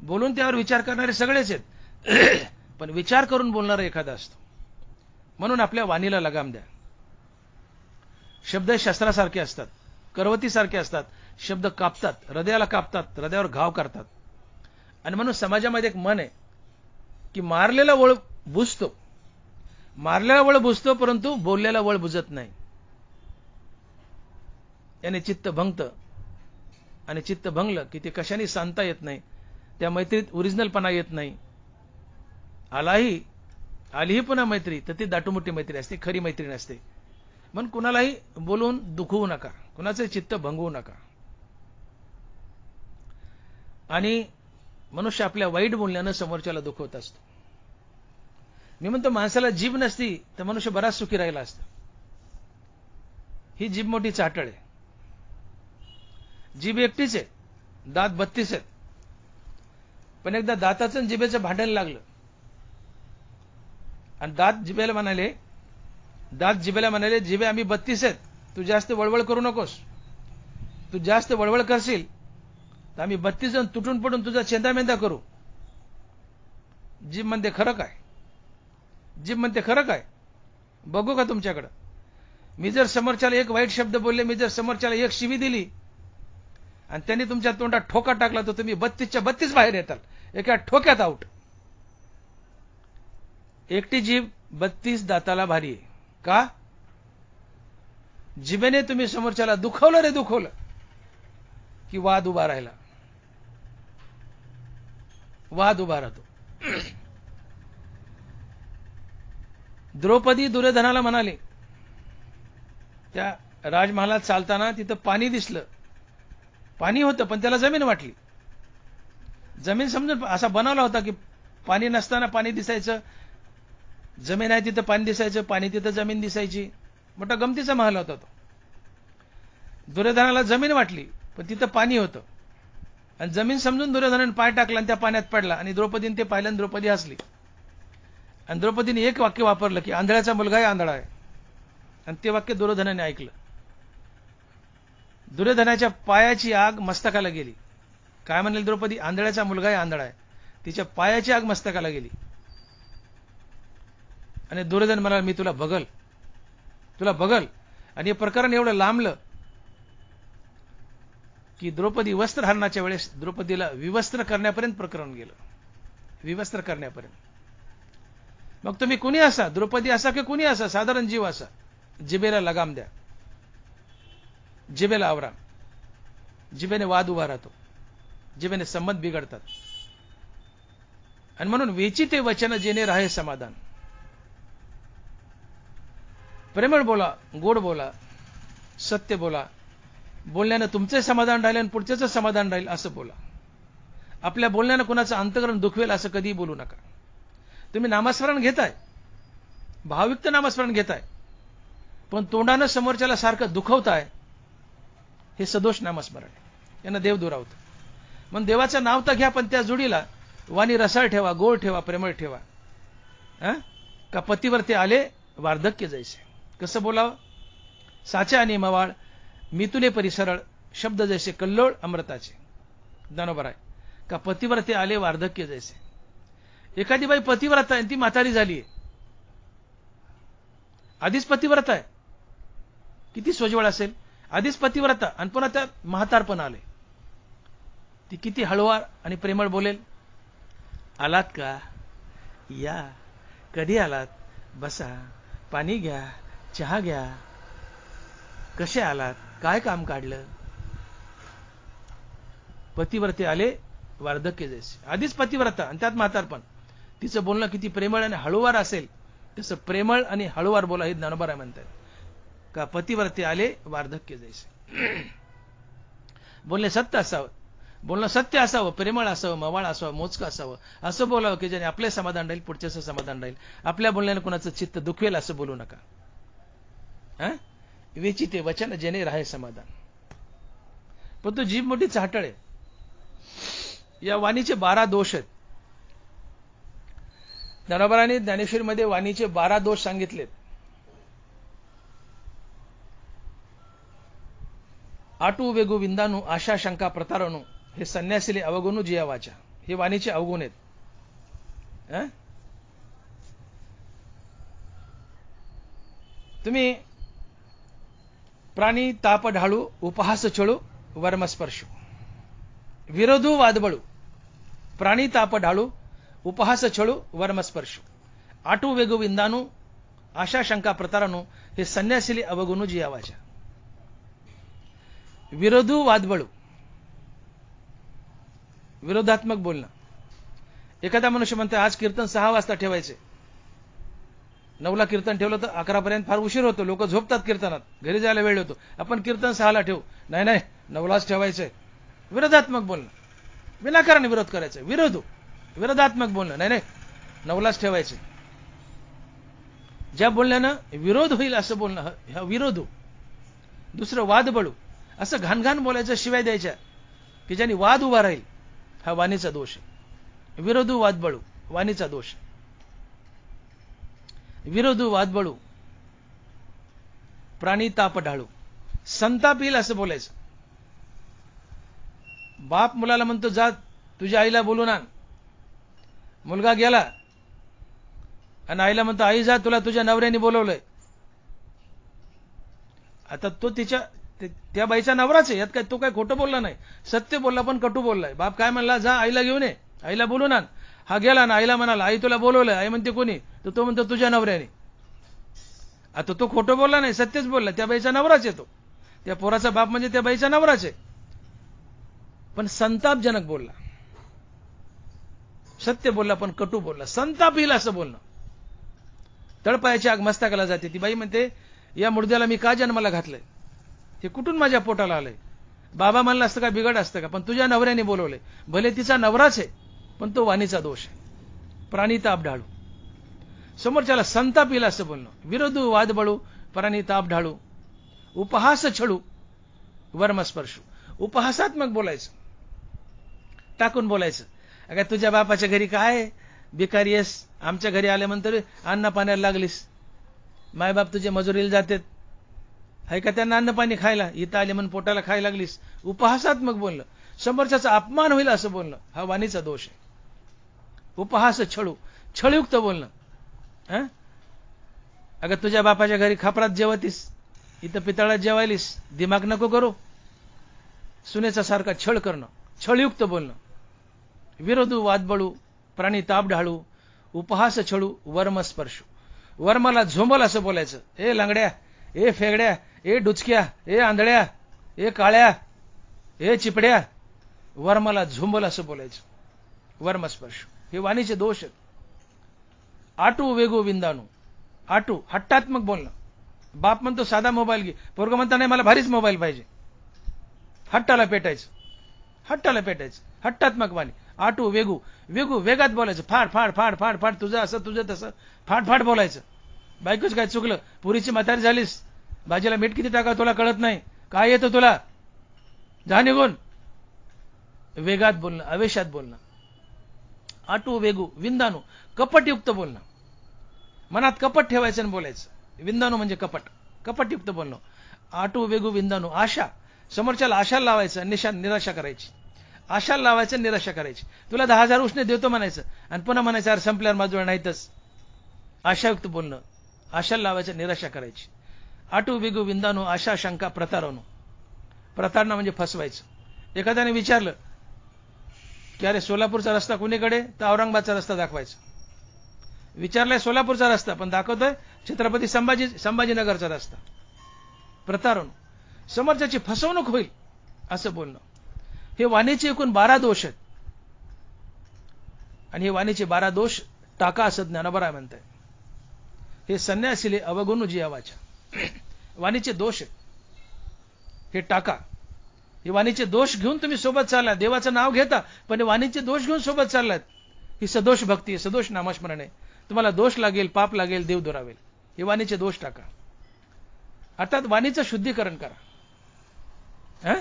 बोलून त्यावर विचार करणारे सगळेच आहेत, पण विचार करून बोलणारा एखादा असतो. म्हणून आपल्या वाणीला लगाम द्या. शब्द शस्त्रासारखे असतात, करवतीसारखे असतात. शब्द कापतात, हृदयाला कापतात, हृदयावर घाव करतात. आणि म्हणून समाजामध्ये एक मन आहे की मारलेला वळ बुजतो, मारलेला वळ बुजतो, परंतु बोललेला वळ बुजत नाही. याने चित्त भंगतं आणि चित्त भंगलं की ते कशाने सांधता येत नाही. त्या मैत्रीत ओरिजिनलपणा येत नाही. आलाही आलीही पुन्हा मैत्री तर ती दाटूमुठी मैत्री असते, खरी मैत्री नसते. म्हणून कुणालाही बोलून दुखवू नका, कुणाचे चित्त भंगवू नका. आणि मनुष्य आपल्या वाईट बोलण्यानं समोरच्याला दुखवत असतो. मी म्हणतो माणसाला जीभ नसती तर मनुष्य बराच सुखी राहिला असता. ही जीभ मोठी चाटळ आहे. जीभ एकटीच आहे, दात 32 आहेत. पण एकदा दाताचं आणि जिभेचं भांडण लागलं आणि दात जिभेला म्हणाले जिभे आम्ही 32 आहेत, तू जास्त वळवळ करू नकोस. तू जास्त वळवळ करशील तर आम्ही 32 जण तुटून पडून तुझा चेंदामेंदा करू. जीभ म्हणते खरं काय? जीभ म्हणते खरं काय? बघू का तुमच्याकडं? मी जर समोरच्याला एक वाईट शब्द बोलले, मी जर समोरच्याला एक शिवी दिली आणि त्यांनी तुमच्या तोंडात ठोका टाकला तर तुम्ही 32च्या 32 बाहेर येताल, एका ठोक्यात आउट. एकटी जीभ 32 दाताला भारी आहे. का? जिभेने तुम्ही समोरच्याला दुखवलं की वाद उभा राहिला, वाद उभा राहतो. द्रौपदी दुर्योधनाला म्हणाली, त्या राजमहालात चालताना तिथं पाणी दिसलं. पाणी होतं पण त्याला जमीन वाटली. जमीन समजून असा बनवला होता की पाणी नसताना पाणी दिसायचं, जमीन आहे तिथं पाणी दिसायचं, पाणी तिथं जमीन दिसायची. मोठा गमतीचा महल होता तो. दुर्योधनाला जमीन वाटली पण तिथं पाणी होतं आणि जमीन समजून दुर्योधनाने पाय टाकला आणि त्या पाण्यात पडला आणि द्रौपदीने ते पाहिलं आणि द्रौपदी हसली. आणि द्रौपदीने एक वाक्य वापरलं की आंधळ्याचा मुलगाही आंधळा आहे. आणि ते वाक्य दुर्योधनाने ऐकलं. दुर्योधनाच्या पायाची आग मस्तकाला गेली. काय म्हणेल द्रौपदी? आंधळ्याचा मुलगाही आंधळा आहे. तिच्या पायाची आग मस्तकाला गेली. आणि दुर्योधन म्हणाला मी तुला बघल. आणि हे प्रकरण एवढं लांबलं की द्रौपदी वस्त्रहरणाच्या वेळेस द्रौपदीला विवस्त्र करण्यापर्यंत प्रकरण गेलं. विवस्त्र करण्यापर्यंत. मग तुम्ही कुणी असा, द्रौपदी असा की कुणी असा, साधारण जीव असा, जिभेला लगाम द्या, जिभेला आवरा. जिभेने वाद उभा राहतो, जिभेने संबंध बिघडतात. आणि म्हणून वेची ते वचन जेणे राहे समाधान. प्रेमळ बोला, गोड बोला, सत्य बोला. बोलण्यानं तुमचे समाधान राहील आणि पुढच्याचं समाधान राहील असं बोला. आपल्या बोलण्यानं कुणाचं अंतःकरण दुखवेल असं कधीही बोलू नका. तुम्ही नामस्मरण घेताय, भावयुक्त नामस्मरण घेताय, पण तोंडानं समोरच्याला सारखं दुखवताय, हे सदोष नामस्मरण आहे. यांना देव दुरावतं. म्हणून देवाचं नाव तर घ्या, पण त्या जोडीला वाणी रसाळ ठेवा, गोड ठेवा, प्रेमळ ठेवा. का पतीवर ते आले वार्धक्य जैसे. कसं बोलावं? साचे आणि मवाळ, मी तुले परिसरळ, शब्द जैसे कल्लोळ अमृताचे. ज्ञानोबा आहे का पतीवर ते आले वार्धक्य जैसे. एखादी बाई पतिव्रता आहे ती म्हातारी झालीये, आधीच पतिव्रता आहे, किती सोज्वळ असेल. आधीच पतिव्रता आणि पुन्हा त्यात म्हातारपण आले, ती किती हळुवार आणि प्रेमळ बोलेल. आलात का? या. कधी आलात? बसा, पाणी घ्या, चहा घ्या. कसे आलात? काय काम काढलं? पतिव्रते आले वार्धक्य जैसे. आधीच पतिव्रता आणि त्यात म्हातारपण. तिचं बोलणं किती प्रेमळ आणि हळुवार असेल, तसं प्रेमळ आणि हळुवार बोला हे ज्ञानोबा म्हणतात. का पतिव्रते आले वार्धक्य जैसे. बोलणे सत्य असावं, बोलणं सत्य असावं, प्रेमळ असावं, मवाळ असावं, मोजकं असावं. असं बोलावं की ज्याने आपले समाधान राहील, पुढच्याचं समाधान राहील. आपल्या बोलण्याने कुणाचं चित्त दुखवेल असं बोलू नका. वेची ते वचन जेणे राहे समाधान. पण तो जीभ मोठी चाटळ आहे. या वाणीचे 12 दोष आहेत. ज्ञानोबांनी ज्ञानेश्वरीमध्ये वाणीचे 12 दोष सांगितलेत. आटू वेगू विंदानू, आशा शंका प्रतारणू, हे संन्यासीले अवगुणू जिया वाचा. हे वाणीचे अवगुण आहेत. तुम्ही प्राणी ताप ढाळू, उपहास छळू, वर्मस्पर्शू. विरोधू वादबळू, प्राणी ताप ढाळू, उपहास छळू, वर्मस्पर्शू. आटू वेगू विंदानू, आशा शंका प्रतारणू, हे संन्यासीले अवगुणू जिया वाचा. विरोधू वादबळू, विरोधात्मक बोलणं. एखादा मनुष्य म्हणतो आज कीर्तन 6 वाजता ठेवायचे, 9ला कीर्तन ठेवलं तर 11पर्यंत फार उशीर होतो, लोक झोपतात कीर्तनात, घरी जायला वेळ होतो. आपण कीर्तन 6ला ठेवू, नाही नाही 9लाच ठेवायचंय. विरोधात्मक बोलणं, विनाकारण विरोध करायचा, विरोधात्मक बोलणं, नाही नाही 9लाच ठेवायचंय. ज्या बोलण्यानं विरोध होईल असं बोलणं, हा विरोध. दुसरं वाद बळू, असं घाणघाण बोलायचं, शिवाय द्यायच्या की ज्याने वाद उभा राहील, हा वाणीचा दोष आहे. विरोधू वाद बळू, वाणीचा दोष. विरोधू वाद बळू, प्राणी ताप ढाळू, संताप येईल असं बोलायचं. बाप मुलाला म्हणतो जा तुझ्या आईला बोलून आण. मुलगा गेला आणि आईला म्हणतो आई जा तुला तुझ्या नवऱ्याने बोलवलंय. आता तो त्या बाईचा नवराच आहे, यात काय तो काय खोटं बोलला नाही, सत्य बोलला पण कटू बोललाय. बाप काय म्हणला, जा आईला घेऊन ये, आईला बोलून आण. हा गेला ना, आईला म्हणाला आई तुला बोलवलंय. आई म्हणते कोणी, तर तो म्हणतो तुझ्या नवऱ्याने. आता तो खोटं बोलला नाही, सत्यच बोलला, त्या बाईचा नवराच आहे तो. त्या पोराचा बाप म्हणजे त्या बाईचा नवराच आहे, पण संतापजनक बोलला. सत्य बोलला पण कटू बोलला, संताप येईल असं बोलणं. तळपायाची आग मस्तकाला जाते. ती बाई म्हणते या मुडद्याला मी का जन्माला घातलंय, हे कुठून माझ्या पोटाला आलंय. बाबा म्हणलं असतं का बिघड असतं का, पण तुझ्या नवऱ्याने बोलवलंय. भले तिचा नवराच आहे, पण तो वाणीचा दोष आहे. प्राणी ताप ढाळू, समोरच्याला संताप येईल असं बोलणं. विरोधू वाद बळू, प्राणी ताप ढाळू, उपहास छळू, वर्मस्पर्शू. उपहासात्मक बोलायचं, टाकून बोलायचं. अगं तुझ्या बापाच्या घरी काय भिकारी आहेस, आमच्या घरी आल्यानंतर अन्न पाण्याला लागलीस. मायबाप तुझे मजुरीला जातात, आहे का त्यांना अन्न पाणी खायला, इथं आले म्हणून पोटाला खायला लागलीस. उपहासात्मक बोलणं, समोरच्याचा अपमान होईल असं बोलणं, हा वाणीचा दोष आहे. उपहास छळू, छळयुक्त बोलणं. अगं तुझ्या बापाच्या घरी खापरात जेवतीस, इथं पितळात जेवायलीस, दिमाग नको करू. सुनेचा सारखा छळ करणं, छळयुक्त बोलणं. विरोधू वादबळू, प्राणी ताप ढाळू, उपहास छळू, वर्मस्पर्शू. वर्माला झोंबल असं बोलायचं. ए लांगड्या, ए फेगड्या, ए डुचक्या, ए आंधळ्या, ए काळ्या, ए चिपड्या. वर्माला झोंबल असं बोलायचं, वर्मस्पर्शू. हे वाणीचे दोष आहेत. आटू वेगू विंदाणू, आटू हट्टात्मक बोलणं. बाप म्हणतो साधा मोबाईल घे, पोरगं म्हणता नाही मला भारीच मोबाईल पाहिजे. हट्टाला पेटायचं, हट्टाला पेटायचं, हट्टात्मक वाणी. आटू वेगू, वेगू वेगात बोलायचं, फाड फाड फाड फाड फाड, तुझं असं तुझं तसं, फाड फाड बोलायचं. बायकोच काय चुकलं, पुरीची म्हातारी झालीस, भाजीला मीठ किती टाका तुला कळत नाही, काय येतं तुला, जा निघून. वेगात बोलणं, आवेशात बोलणं. आटू वेगू विंदाणू, कपटयुक्त बोलणं. मनात कपट ठेवायचं आणि बोलायचं. विंदाणू म्हणजे कपट, कपटयुक्त बोलणं. आटू वेगू विंदाणू, आशा, समोरच्याला आशाला लावायचं, निराशा करायची. आशाला लावायचं, निराशा करायची. तुला 10,000 उसने देतो म्हणायचं आणि पुन्हा म्हणायचं अरे संपल्यावर माझं नाहीतच. आशायुक्त बोलणं, आशाला लावायचं, निराशा करायची. आटू वेगू विंदाणू, आशा शंका प्रतारणू. प्रतारणा म्हणजे फसवायचं. एखाद्याने विचारलं की अरे सोलापूरचा रस्ता कुणीकडे, तर औरंगाबादचा रस्ता दाखवायचा. विचारलाय सोलापूरचा रस्ता पण दाखवतोय छत्रपती संभाजीनगरचा रस्ता. प्रतारणू, समोरच्याची फसवणूक होईल असं बोलणं. हे वाणीचे एकूण 12 दोष आहेत. आणि हे वाणीचे 12 दोष टाका असं ज्ञानोबा म्हणताय. हे संन्यासिले अवगुण जियावाच्या. वाणीचे दोष आहेत, हे टाका. हे वाणीचे दोष घेऊन तुम्ही सोबत चालला, देवाचं नाव घेता पण वाणीचे दोष घेऊन सोबत चाललात. ही सदोष भक्ती आहे, सदोष नामस्मरण आहे. तुम्हाला दोष लागेल, पाप लागेल, देव दुरावेल. हे वाणीचे दोष टाका. अर्थात वाणीचं शुद्धीकरण करा.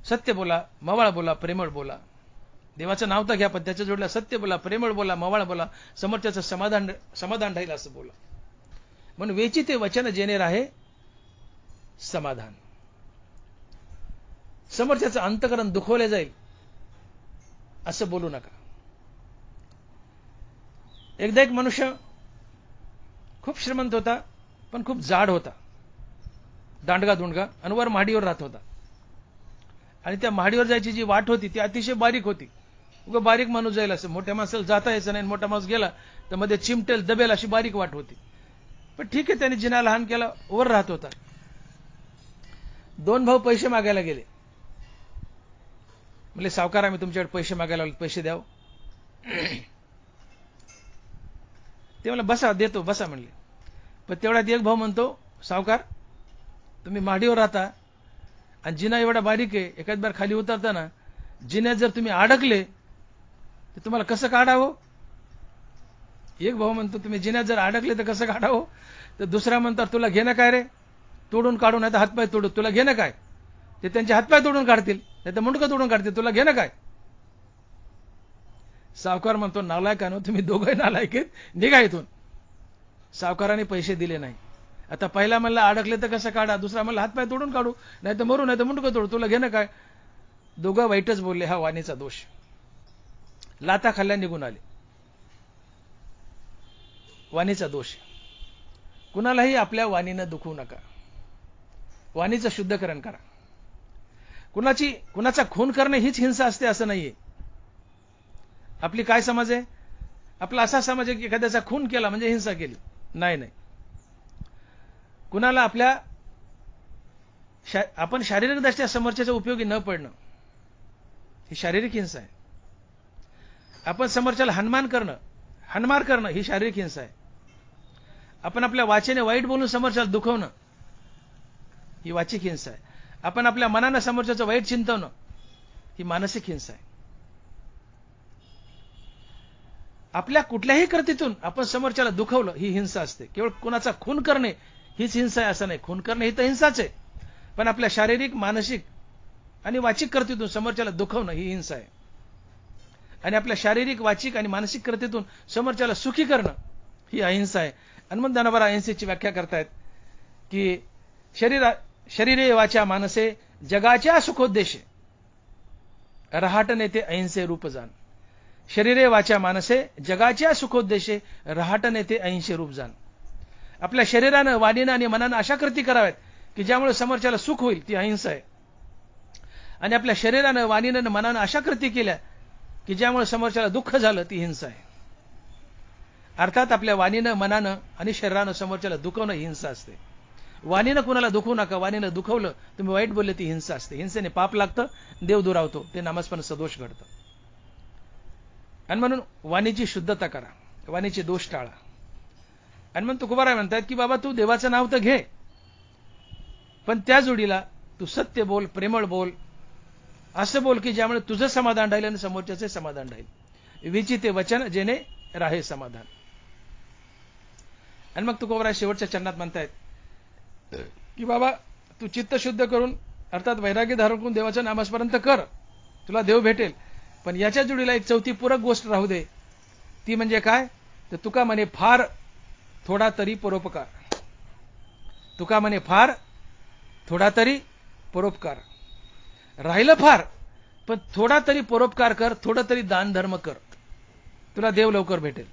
सत्य बोला, मवाळ बोला, प्रेमळ बोला. देवाचं नाव तर घ्या पण त्याच्या जोडला सत्य बोला, प्रेमळ बोला, मवाळ बोला. समोरच्याचं समाधान राहील असं बोला. म्हणून वेची ते वचन जेणे राहे समाधान. समोरच्याचं अंतकरण दुखवले जाईल असं बोलू नका. एकदा एक मनुष्य खूप श्रीमंत होता पण खूप जाड होता, दांडगा दुंडगा, आणि वर महाडीवर राहत होता. आणि त्या महाडीवर जायची जी वाट होती ती अतिशय बारीक होती. उगा बारीक माणूस जाईल असं, मोठ्या माणसाला जाता यायचं नाही. मोठा माणूस गेला तर मध्ये चिमटेल दबेल अशी बारीक वाट होती. पण ठीक आहे, त्याने जिना लहान केला, वर राहत होता. 2 भाऊ पैसे मागायला गेले. म्हणजे सावकार आम्ही तुमच्याकडे पैसे मागायला आलो, पैसे द्याव. ते मला बसा देतो बसा म्हणले. पण तेवढ्यात एक भाऊ म्हणतो, सावकार तुम्ही माडीवर राहता आणि जिना एवढा बारीक आहे, एखाद बार खाली उतरताना जिन्यात जर तुम्ही अडकले तर तुम्हाला कसं काढावं? एक भाऊ म्हणतो तुम्ही जिन्यात जर अडकले तर कसं काढावं? तर दुसरा म्हणतात तुला घेणं काय रे, तोडून काढून नाही तर हातपाय तोडू, तुला घेणं काय? ते त्यांचे हातपाय तोडून काढतील नाही तर मुंडकं तोडून काढतील, तुला घेणं काय? सावकार म्हणतो नालायकानो तुम्ही दोघे नालायक आहेत, निघा इथून. सावकाराने पैसे दिले नाही. आता पहिला म्हणला अडकले तर कसं काढा, दुसरा म्हणला हातपाय तोडून काढू नाही तर मरू नाही तर मुंडकं तोडू, तुला घेणं काय? दोघं वाईटच बोलले. हा वाणीचा दोष. लाथा खाल्ल्या निघून आले. वाणीचा दोष. कुणालाही आपल्या वाणीनं दुखवू नका. वाणीचं शुद्धीकरण करा. कुणाचा खून करणे हीच हिंसा असते असं नाहीये. आपली काय समज आहे? आपला असा समज आहे की एखाद्याचा खून केला म्हणजे हिंसा केली. नाही नाही. कुणाला आपण शारीरिक दृष्ट्या समोरच्याचा उपयोगी न पडणं ही शारीरिक हिंसा आहे. आपण समोरच्याला हाणमार करणं ही शारीरिक हिंसा आहे. आपण आपल्या वाचेने वाईट बोलून समोरच्याला दुखवणं ही वाचिक हिंसा आहे. आपण आपल्या मनानं समोरच्याचं वाईट चिंतवणं ही मानसिक हिंसा आहे. आपल्या कुठल्याही कृतीतून आपण समोरच्याला दुखवलं ही हिंसा असते. केवळ कुणाचा खून करणे हीच हिंसा आहे असं नाही. खून करणे ही तर हिंसाच आहे, पण आपल्या शारीरिक, मानसिक आणि वाचिक कृतीतून समोरच्याला दुखवणं ही हिंसा आहे. आणि आपल्या शारीरिक, वाचिक आणि मानसिक कृतीतून समोरच्याला सुखी करणं ही अहिंसा आहे. हनुमंत दानोबा अहिंसेची व्याख्या करतायत की शरीरे वाचा मानसे जगाच्या सुखोद्देशे रहाटने ते अहिंसे रूप जाण. शरीरे वाचा मानसे जगाच्या सुखोद्देशे रहाटने ते अहिंसे रूप जाण. आपल्या शरीरानं, वाणीनं आणि मनानं अशा कृती कराव्यात की ज्यामुळे समोरच्याला सुख होईल ती अहिंसा आहे. आणि आपल्या शरीरानं, वाणीनं आणि मनानं अशा कृती केल्या की ज्यामुळे समोरच्याला दुःख झालं ती हिंसा आहे. अर्थात आपल्या वाणीनं, मनानं आणि शरीरानं समोरच्याला दुखवणं ही हिंसा असते. वाणीनं कुणाला दुखवू नका. वाणीनं दुखवलं, तुम्ही वाईट बोलले ती हिंसा असते. हिंसेने पाप लागतं, देव दुरावतो, ते नामस्मरण सदोष घडतं. आणि म्हणून वाणीची शुद्धता करा, वाणीचे दोष टाळा. आणि म्हणून तुकोबाराय म्हणतात की बाबा तू देवाचं नाव तर घे, पण त्या जोडीला तू सत्य बोल, प्रेमळ बोल, असं बोल की ज्यामुळे तुझं समाधान राहील आणि समोरच्याचे समाधान राहील. विचिते वचन जेणे राहे समाधान. आणि मग तुकोबाराय शेवटच्या चरणात म्हणतायत की बाबा तू चित्त शुद्ध करून अर्थात वैराग्य धारण करून देवाचं नामस्मरण तर कर, तुला देव भेटेल. पण याच्या जोडीला एक चौथी पूरक गोष्ट राहू दे. ती म्हणजे काय? तर तुका म्हणे फार थोडा तरी परोपकार. तुका म्हणे फार थोडा तरी परोपकार. राहिलं फार, पण थोडा तरी परोपकार कर, थोडं तरी दान धर्म कर, तुला देव लवकर भेटेल.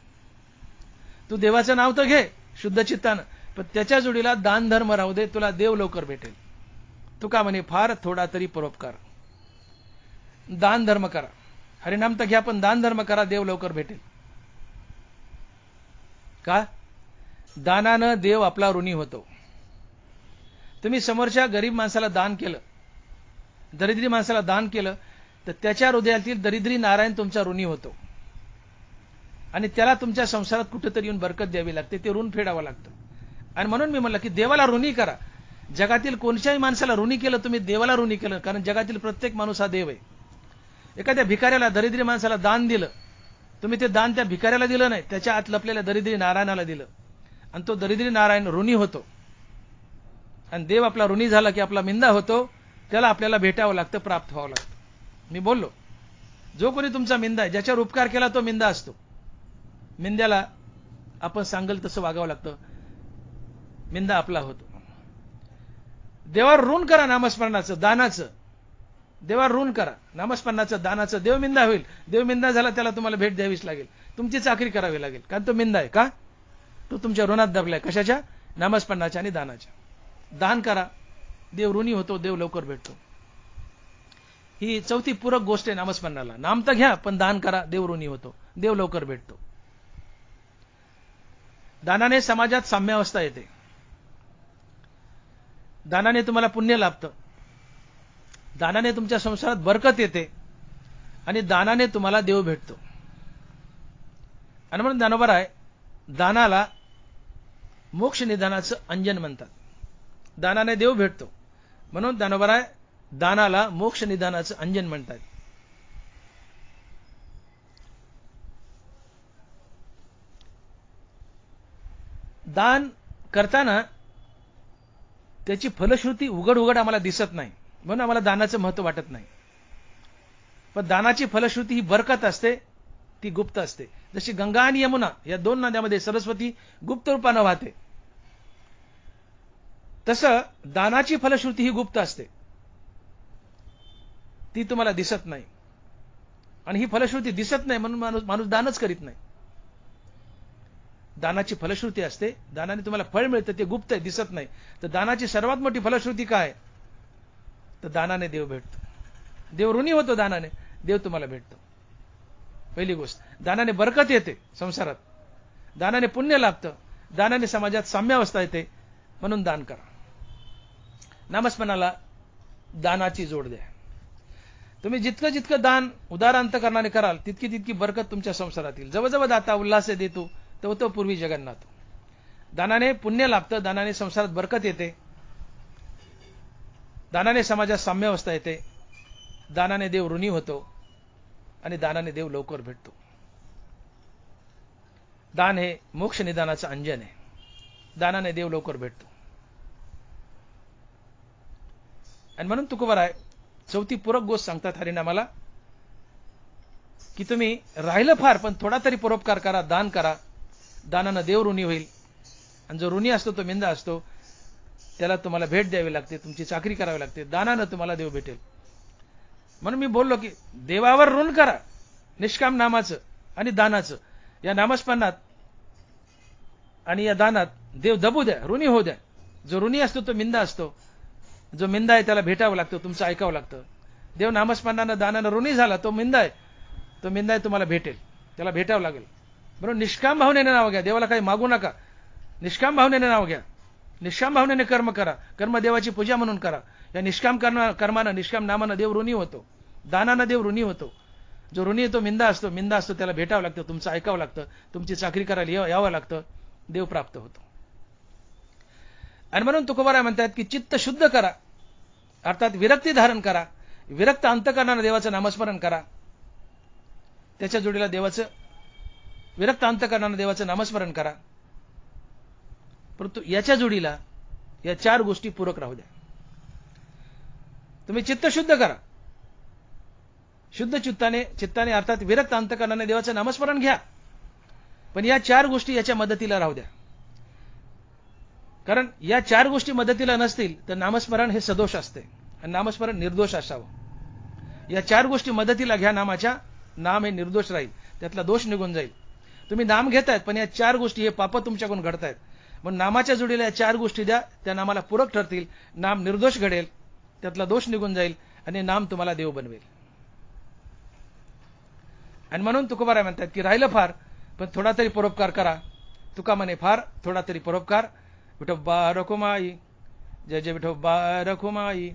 तू देवाचं नाव तर घे शुद्ध चित्तानं, पण त्याच्या जोडीला दान धर्म राहू दे, तुला देव लवकर भेटेल. तुका म्हणे फार थोडा तरी परोपकार. दान धर्म करा. हरिनाम तर घ्या, पण दान धर्म करा, देव लवकर भेटेल. का? दानानं देव आपला ऋणी होतो. तुम्ही समोरच्या गरीब माणसाला दान केलं, दरिद्री माणसाला दान केलं, तर त्याच्या हृदयातील दरिद्री नारायण तुमचा ऋणी होतो आणि त्याला तुमच्या संसारात कुठेतरी येऊन बरकत द्यावी लागते, ते ऋण फेडावं लागतं. आणि म्हणून मी म्हणलं की देवाला ऋणी करा. जगातील कोणत्याही माणसाला ऋणी केलं तुम्ही, देवाला ऋणी केलं, कारण जगातील प्रत्येक माणूस हा देव आहे. एखाद्या भिकाऱ्याला, दरिद्री माणसाला दान दिलं, तुम्ही ते दान त्या भिकाऱ्याला दिलं नाही, त्याच्या आत लपलेल्या दरिद्री नारायणाला दिलं, आणि तो दरिद्री नारायण ऋणी होतो. आणि देव आपला ऋणी झाला की आपला मिंदा होतो, त्याला आपल्याला भेटावं लागतं, प्राप्त व्हावं लागतं. मी बोललो, जो कोणी तुमचा मिंदा आहे, ज्याच्यावर उपकार केला तो मिंदा असतो. मिंद्याला आपण सांगल तसं वागावं लागतं, मिंदा आपला होतो. देवावर ऋण करा नामस्मरणाचं, दानाचं. देवावर ऋण करा नामस्मरणाचं, दानाचं. देव मिंदा होईल. देव मिंदा झाला त्याला तुम्हाला भेट द्यावीच लागेल, तुमची चाकरी करावी लागेल, कारण तो मिंदा आहे. का? तो तुमच्या ऋणात दबलाय. कशाच्या? नामस्मरणाच्या आणि दानाच्या. दान करा, देव ऋणी होतो, देव लवकर भेटतो. ही चौथी पूरक गोष्ट आहे नामस्मरणाला. नाम तर घ्या, पण दान करा, देव ऋणी होतो, देव लवकर भेटतो. दानाने समाजात साम्यावस्था येते. दानाने तुम्हाला पुण्य लाभतं, दानाने तुमच्या संसारात बरकत येते, आणि दानाने तुम्हाला देव भेटतो. आणि म्हणून ज्ञानोबा राय दानाला मोक्ष निदानाचं अंजन म्हणतात. दानाने देव भेटतो म्हणून दानोबराय दानाला मोक्ष निदानाचं अंजन म्हणतात. दान करताना त्याची फलश्रुती उघड उघड आम्हाला दिसत नाही म्हणून आम्हाला दानाचं महत्व वाटत नाही. पण दानाची फलश्रुती ही बरकत असते, ती गुप्त असते. जशी गंगा आणि यमुना या दोन नद्यामध्ये सरस्वती गुप्त रूपानं वाहते, तसं दानाची फलश्रुती ही गुप्त असते, ती तुम्हाला दिसत नाही. आणि ही फलश्रुती दिसत नाही म्हणून माणूस दानच करीत नाही. दानाची फलश्रुती असते, दानाने तुम्हाला फळ मिळतं, ते गुप्त आहे, दिसत नाही. तर दानाची सर्वात मोठी फलश्रुती काय? तर दानाने देव भेटतो. देव ऋणी होतो दानाने, देव तुम्हाला भेटतो. पहिली गोष्ट, दानाने बरकत येते संसारात, दानाने पुण्य लाभतं, दानाने समाजात साम्यावस्था येते. म्हणून दान करा. नामस्मरणाला दानाची जोड द्या. तुम्ही जितकं जितकं दान उदार अंतकरणाने कराल तितकी तितकी बरकत तुमच्या संसारात येईल. जवळ दाता उल्हासे देतो तो तो पूर्वी जगन्नाथ. दानाने पुण्य लाभतं, दानाने संसारात बरकत येते, दानाने समाजात साम्यावस्था येते, दानाने देव ऋणी होतो आणि दानाने देव लवकर भेटतो. दान हे मोक्ष निदानाचं अंजन आहे. दानाने देव लवकर भेटतो. आणि म्हणून तुकोबाराय चौथी पूरक गोष्ट सांगतात हरिनामाला, की तुम्ही राहिलं फार पण थोडा तरी परोपकार करा, दान करा. दानानं देव ऋणी होईल. आणि जो ऋणी असतो तो मिंदा असतो, त्याला तुम्हाला भेट द्यावी लागते, तुमची चाकरी करावी लागते. दानानं तुम्हाला देव भेटेल. म्हणून मी बोललो की देवावर ऋण करा, निष्काम नामाचं आणि दानाचं. या नामस्मरणात आणि या दानात देव दबू द्या, ऋणी होऊ द्या. जो ऋणी असतो तो मिंदा असतो, जो मिंदा आहे त्याला भेटावं लागतं, तुमचं ऐकावं लागतं. देव नामस्मरणानं दानानं ऋणी झाला, तो मिंदा आहे, तो मिंदा आहे तुम्हाला भेटेल, त्याला भेटावं लागेल. म्हणून निष्काम भावनेने नाव घ्या, देवाला काही मागू नका. निष्काम भावनेने नाव घ्या, निष्काम भावनेने कर्म करा. कर्म देवाची पूजा म्हणून करा. या निष्काम कर्मानं, निष्काम नामानं देव ऋणी होतो, दानानं देव ऋणी होतो. जो ऋणी तो मिंदा असतो, मिंदा असतो त्याला भेटावं लागतं, तुमचं ऐकावं लागतं, तुमची चाकरी करायला यावं लागतं, देव प्राप्त होतो. आणि म्हणून तुकोबाराय म्हणतात की चित्त शुद्ध करा, अर्थात विरक्ती धारण करा. विरक्त अंतकरणानं देवाचं नामस्मरण करा. त्याच्या जोडीला विरक्त अंतकरणानं देवाचं नामस्मरण करा. परंतु याच्या जोडीला या चार गोष्टी पूरक राहू द्या. तुम्ही चित्त शुद्ध करा, शुद्ध चित्ताने अर्थात विरक्त अंतकरणाने देवाचं नामस्मरण घ्या. पण या चार गोष्टी याच्या मदतीला राहू द्या. कारण या चार गोष्टी मदतीला नसतील तर नामस्मरण हे सदोष असते आणि नामस्मरण निर्दोष असावं. या चार गोष्टी मदतीला घ्या नामाच्या, नाम हे निर्दोष राहील, त्यातला दोष निघून जाईल. तुम्ही नाम घेतायत पण या चार गोष्टी हे पाप तुमच्याकडून घडतायत. म्हणून नामाच्या जोडीला या चार गोष्टी द्या, त्या नामाला पूरक ठरतील. नाम निर्दोष घडेल, त्यातला दोष निघून जाईल आणि नाम तुम्हाला देव बनवेल. आणि म्हणून तुकोबाराय म्हणतात की राहिलं फार पण थोडा तरी परोपकार करा. तुका म्हणे फार थोडा तरी परोपकार. विठोबा रखुमाई, जय जय विठोबा रखुमाई.